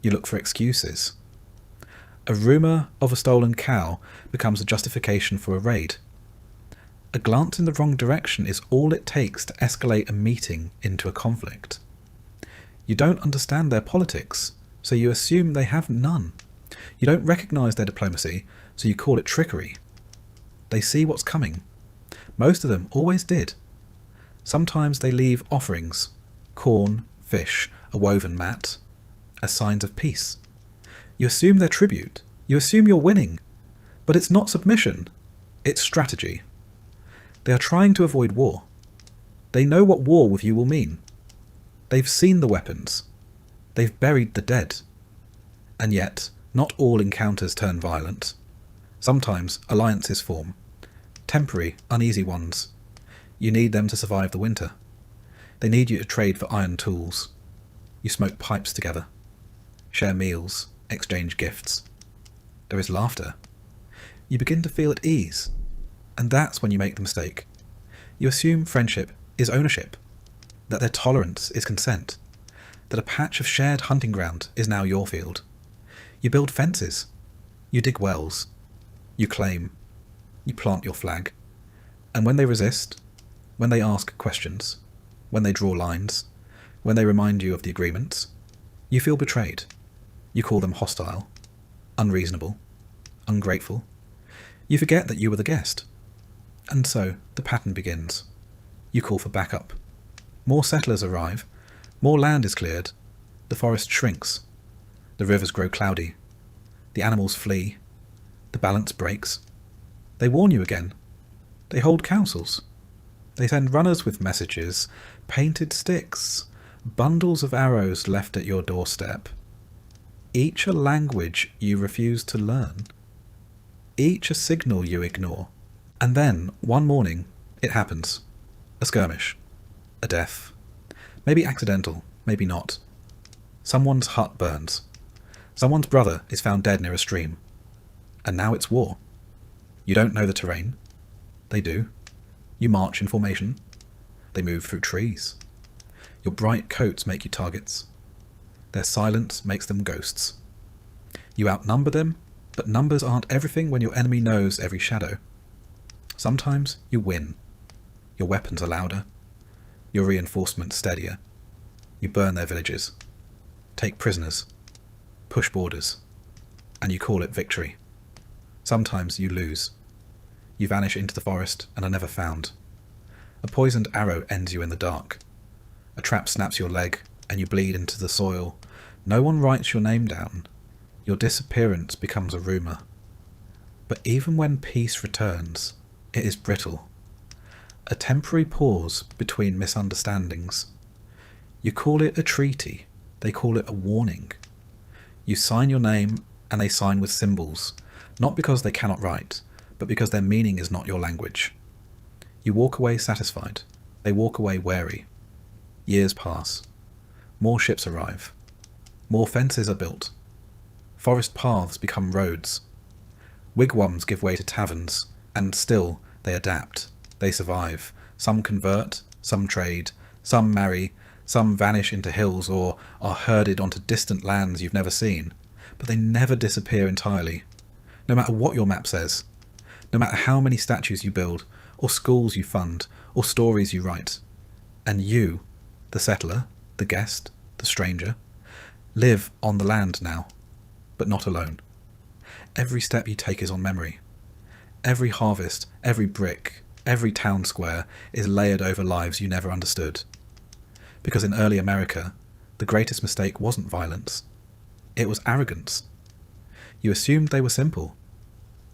You look for excuses. A rumour of a stolen cow becomes a justification for a raid. A glance in the wrong direction is all it takes to escalate a meeting into a conflict. You don't understand their politics, so you assume they have none. You don't recognise their diplomacy, so you call it trickery. They see what's coming. Most of them always did. Sometimes they leave offerings, corn, fish, a woven mat, as signs of peace. You assume they're tribute. You assume you're winning. But it's not submission. It's strategy. They are trying to avoid war. They know what war with you will mean. They've seen the weapons. They've buried the dead. And yet, not all encounters turn violent. Sometimes alliances form. Temporary, uneasy ones. You need them to survive the winter. They need you to trade for iron tools. You smoke pipes together. Share meals. Exchange gifts. There is laughter. You begin to feel at ease. And that's when you make the mistake. You assume friendship is ownership, that their tolerance is consent, that a patch of shared hunting ground is now your field. You build fences. You dig wells. You claim. You plant your flag. And when they resist, when they ask questions, when they draw lines, when they remind you of the agreements, you feel betrayed. You call them hostile, unreasonable, ungrateful. You forget that you were the guest. And so the pattern begins. You call for backup. More settlers arrive. More land is cleared. The forest shrinks. The rivers grow cloudy. The animals flee. The balance breaks. They warn you again. They hold councils. They send runners with messages, painted sticks, bundles of arrows left at your doorstep. Each a language you refuse to learn. Each a signal you ignore. And then, one morning, it happens. A skirmish. A death. Maybe accidental, maybe not. Someone's hut burns. Someone's brother is found dead near a stream. And now it's war. You don't know the terrain. They do. You march in formation. They move through trees. Your bright coats make you targets. Their silence makes them ghosts. You outnumber them, but numbers aren't everything when your enemy knows every shadow. Sometimes you win. Your weapons are louder. Your reinforcements steadier. You burn their villages. Take prisoners. Push borders. And you call it victory. Sometimes you lose. You vanish into the forest and are never found. A poisoned arrow ends you in the dark. A trap snaps your leg and you bleed into the soil. No one writes your name down. Your disappearance becomes a rumour. But even when peace returns, it is brittle. A temporary pause between misunderstandings. You call it a treaty. They call it a warning. You sign your name and they sign with symbols, not because they cannot write, but because their meaning is not your language. You walk away satisfied. They walk away wary. Years pass. More ships arrive. More fences are built. Forest paths become roads. Wigwams give way to taverns, and still they adapt. They survive. Some convert, some trade, some marry, some vanish into hills or are herded onto distant lands you've never seen. But they never disappear entirely, no matter what your map says, no matter how many statues you build, or schools you fund, or stories you write. And you, the settler, the guest, the stranger, live on the land now, but not alone. Every step you take is on memory. Every harvest, every brick, every town square is layered over lives you never understood. Because in early America, the greatest mistake wasn't violence. It was arrogance. You assumed they were simple.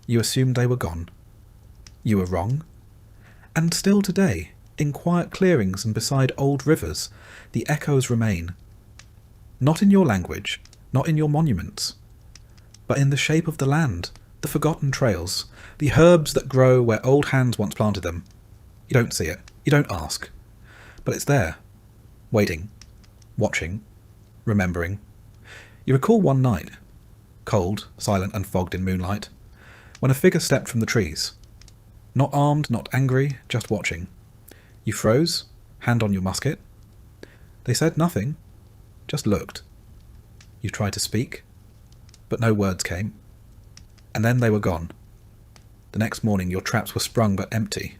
You assumed they were gone. You were wrong. And still today, in quiet clearings and beside old rivers, the echoes remain. Not in your language, not in your monuments, but in the shape of the land, the forgotten trails, the herbs that grow where old hands once planted them. You don't see it, you don't ask, but it's there, waiting, watching, remembering. You recall one night, cold, silent and fogged in moonlight, when a figure stepped from the trees. Not armed, not angry, just watching. You froze, hand on your musket. They said nothing, just looked. You tried to speak, but no words came. And then they were gone. The next morning your traps were sprung but empty.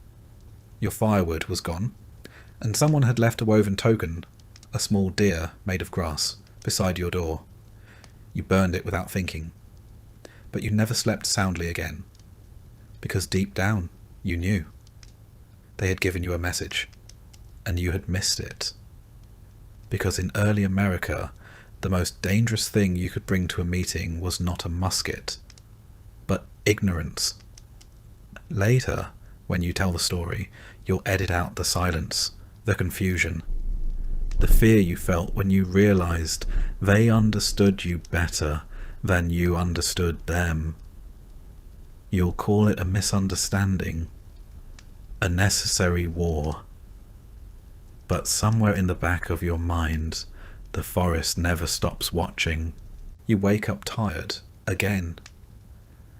Your firewood was gone, and someone had left a woven token, a small deer made of grass, beside your door. You burned it without thinking, but you never slept soundly again, because deep down you knew. They had given you a message, and you had missed it. Because in early America, the most dangerous thing you could bring to a meeting was not a musket, but ignorance. Later, when you tell the story, you'll edit out the silence, the confusion, the fear you felt when you realized they understood you better than you understood them. You'll call it a misunderstanding, a necessary war. But somewhere in the back of your mind, the forest never stops watching. You wake up tired again.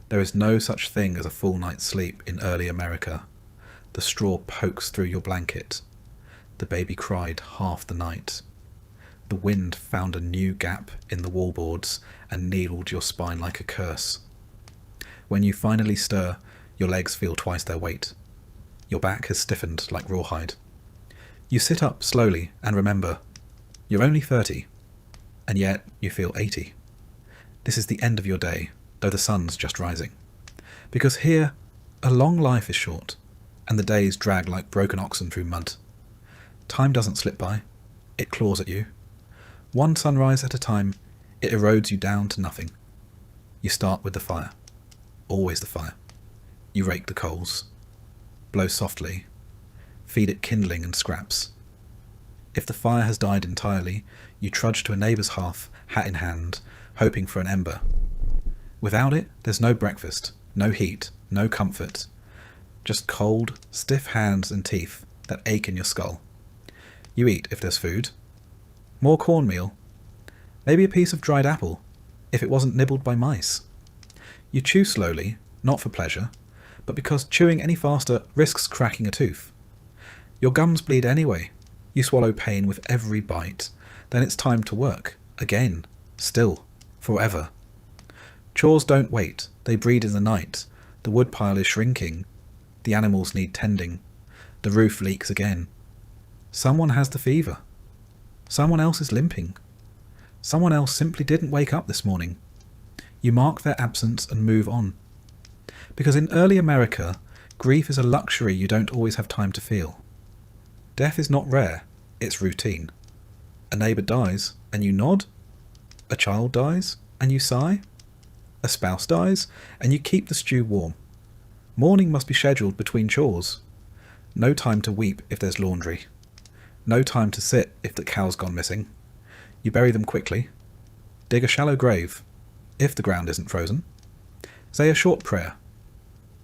There is no such thing as a full night's sleep in early America. The straw pokes through your blanket. The baby cried half the night. The wind found a new gap in the wallboards and needled your spine like a curse. When you finally stir, your legs feel twice their weight. Your back has stiffened like rawhide. You sit up slowly and remember, you're only 30, and yet you feel 80. This is the end of your day, though the sun's just rising. Because here, a long life is short, and the days drag like broken oxen through mud. Time doesn't slip by, it claws at you. One sunrise at a time, it erodes you down to nothing. You start with the fire. Always the fire. You rake the coals. Blow softly. Feed it kindling and scraps. If the fire has died entirely, you trudge to a neighbour's hearth, hat in hand, hoping for an ember. Without it, there's no breakfast, no heat, no comfort. Just cold, stiff hands and teeth that ache in your skull. You eat if there's food. More cornmeal. Maybe a piece of dried apple, if it wasn't nibbled by mice. You chew slowly, not for pleasure, but because chewing any faster risks cracking a tooth. Your gums bleed anyway. You swallow pain with every bite. Then it's time to work. Again. Still. Forever. Chores don't wait. They breed in the night. The woodpile is shrinking. The animals need tending. The roof leaks again. Someone has the fever. Someone else is limping. Someone else simply didn't wake up this morning. You mark their absence and move on. Because in early America, grief is a luxury you don't always have time to feel. Death is not rare, it's routine. A neighbour dies, and you nod. A child dies, and you sigh. A spouse dies, and you keep the stew warm. Mourning must be scheduled between chores. No time to weep if there's laundry. No time to sit if the cow's gone missing. You bury them quickly. Dig a shallow grave, if the ground isn't frozen. Say a short prayer.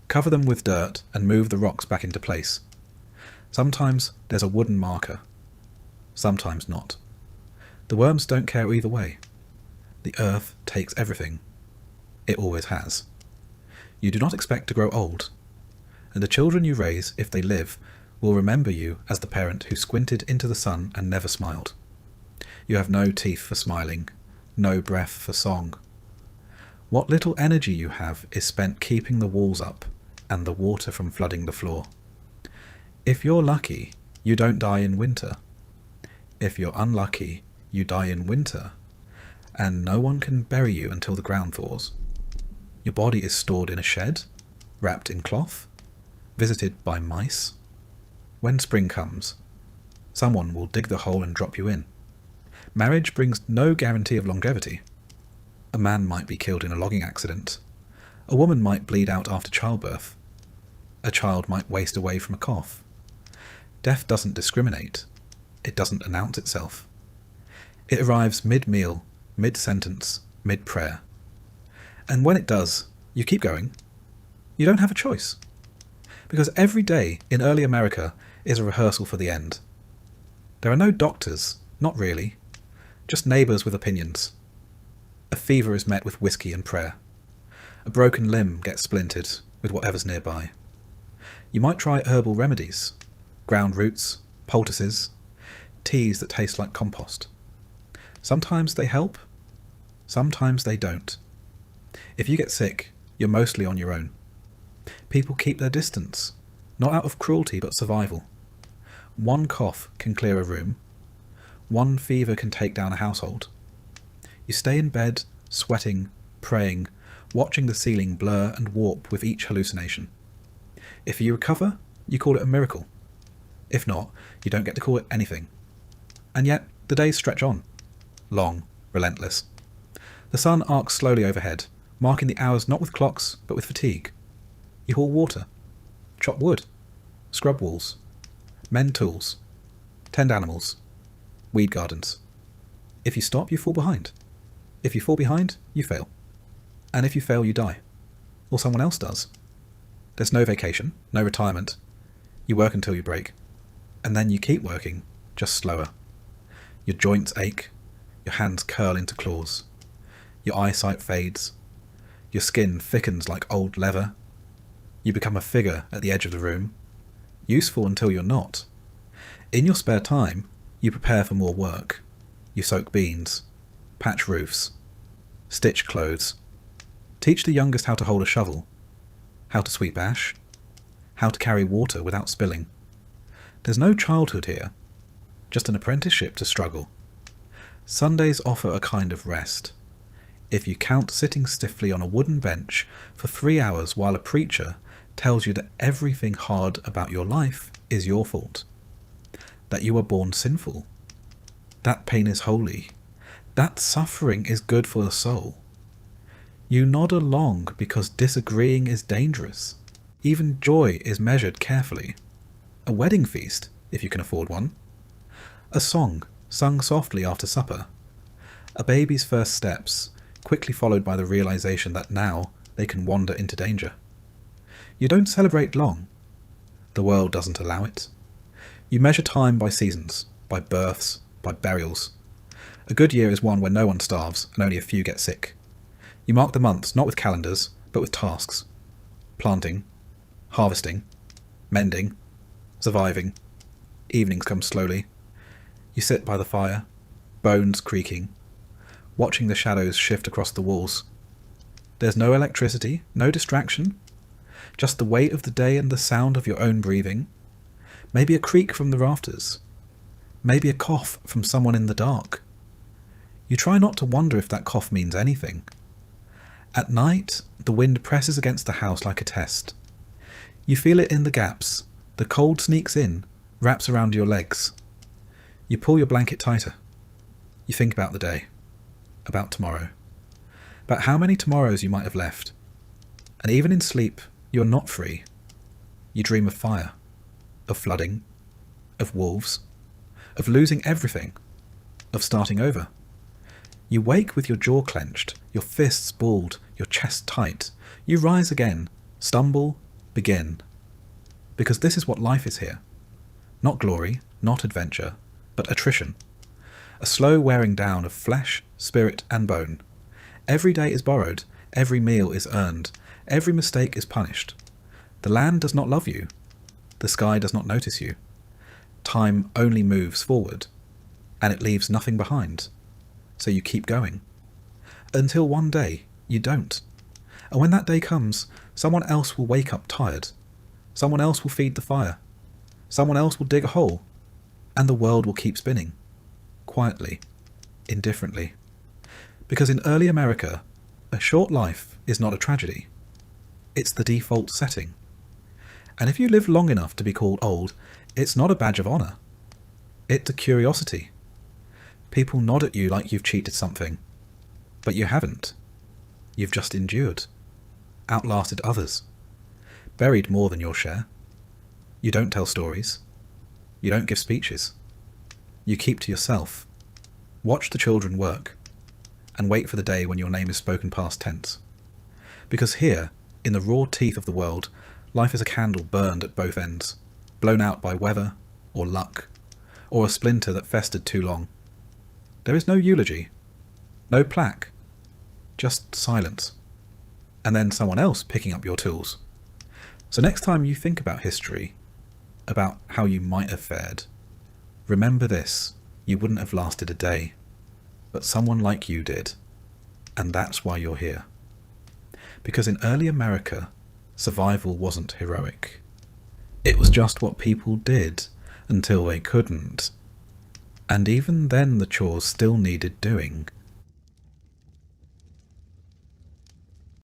Cover them with dirt and move the rocks back into place. Sometimes there's a wooden marker. Sometimes not. The worms don't care either way. The earth takes everything. It always has. You do not expect to grow old, and the children you raise, if they live, will remember you as the parent who squinted into the sun and never smiled. You have no teeth for smiling, no breath for song. What little energy you have is spent keeping the walls up and the water from flooding the floor. If you're lucky, you don't die in winter. If you're unlucky, you die in winter, and no one can bury you until the ground thaws. Your body is stored in a shed, wrapped in cloth, visited by mice. When spring comes, someone will dig the hole and drop you in. Marriage brings no guarantee of longevity. A man might be killed in a logging accident. A woman might bleed out after childbirth. A child might waste away from a cough. Death doesn't discriminate. It doesn't announce itself. It arrives mid-meal, mid-sentence, mid-prayer. And when it does, you keep going. You don't have a choice. Because every day in early America is a rehearsal for the end. There are no doctors, not really. Just neighbours with opinions. A fever is met with whiskey and prayer. A broken limb gets splintered with whatever's nearby. You might try herbal remedies, ground roots, poultices, teas that taste like compost. Sometimes they help, sometimes they don't. If you get sick, you're mostly on your own. People keep their distance. Not out of cruelty, but survival. One cough can clear a room. One fever can take down a household. You stay in bed, sweating, praying, watching the ceiling blur and warp with each hallucination. If you recover, you call it a miracle. If not, you don't get to call it anything. And yet, the days stretch on. Long, relentless. The sun arcs slowly overhead, marking the hours not with clocks, but with fatigue. You haul water, chop wood, scrub walls, mend tools, tend animals, weed gardens. If you stop, you fall behind. If you fall behind, you fail. And if you fail, you die. Or someone else does. There's no vacation, no retirement. You work until you break. And then you keep working, just slower. Your joints ache, your hands curl into claws. Your eyesight fades. Your skin thickens like old leather. You become a figure at the edge of the room. Useful until you're not. In your spare time, you prepare for more work. You soak beans, patch roofs, stitch clothes, teach the youngest how to hold a shovel, how to sweep ash, how to carry water without spilling. There's no childhood here, just an apprenticeship to struggle. Sundays offer a kind of rest. If you count sitting stiffly on a wooden bench for 3 hours while a preacher tells you that everything hard about your life is your fault, that you were born sinful, that pain is holy, that suffering is good for the soul. You nod along because disagreeing is dangerous. Even joy is measured carefully. A wedding feast, if you can afford one. A song sung softly after supper. A baby's first steps, quickly followed by the realization that now they can wander into danger. You don't celebrate long. The world doesn't allow it. You measure time by seasons, by births, by burials. A good year is one where no one starves and only a few get sick. You mark the months not with calendars, but with tasks. Planting, harvesting, mending, surviving. Evenings come slowly. You sit by the fire, bones creaking, watching the shadows shift across the walls. There's no electricity, no distraction, just the weight of the day and the sound of your own breathing. Maybe a creak from the rafters. Maybe a cough from someone in the dark. You try not to wonder if that cough means anything. At night, the wind presses against the house like a test. You feel it in the gaps. The cold sneaks in, wraps around your legs. You pull your blanket tighter. You think about the day, about tomorrow, about how many tomorrows you might have left. And even in sleep, you're not free. You dream of fire, of flooding, of wolves, of losing everything, of starting over. You wake with your jaw clenched, your fists balled, your chest tight. You rise again, stumble, begin. Because this is what life is here. Not glory, not adventure, but attrition. A slow wearing down of flesh, spirit, and bone. Every day is borrowed, every meal is earned, every mistake is punished. The land does not love you. The sky does not notice you. Time only moves forward, and it leaves nothing behind. So you keep going. Until one day, you don't. And when that day comes, someone else will wake up tired. Someone else will feed the fire. Someone else will dig a hole. And the world will keep spinning. Quietly. Indifferently. Because in early America, a short life is not a tragedy. It's the default setting. And if you live long enough to be called old, it's not a badge of honour. It's a curiosity. People nod at you like you've cheated something. But you haven't. You've just endured. Outlasted others. Buried more than your share. You don't tell stories. You don't give speeches. You keep to yourself. Watch the children work. And wait for the day when your name is spoken past tense. Because here, in the raw teeth of the world, life is a candle burned at both ends, blown out by weather, or luck, or a splinter that festered too long. There is no eulogy, no plaque, just silence, and then someone else picking up your tools. So next time you think about history, about how you might have fared, remember this: you wouldn't have lasted a day, but someone like you did, and that's why you're here. Because in early America, survival wasn't heroic. It was just what people did until they couldn't. And even then the chores still needed doing.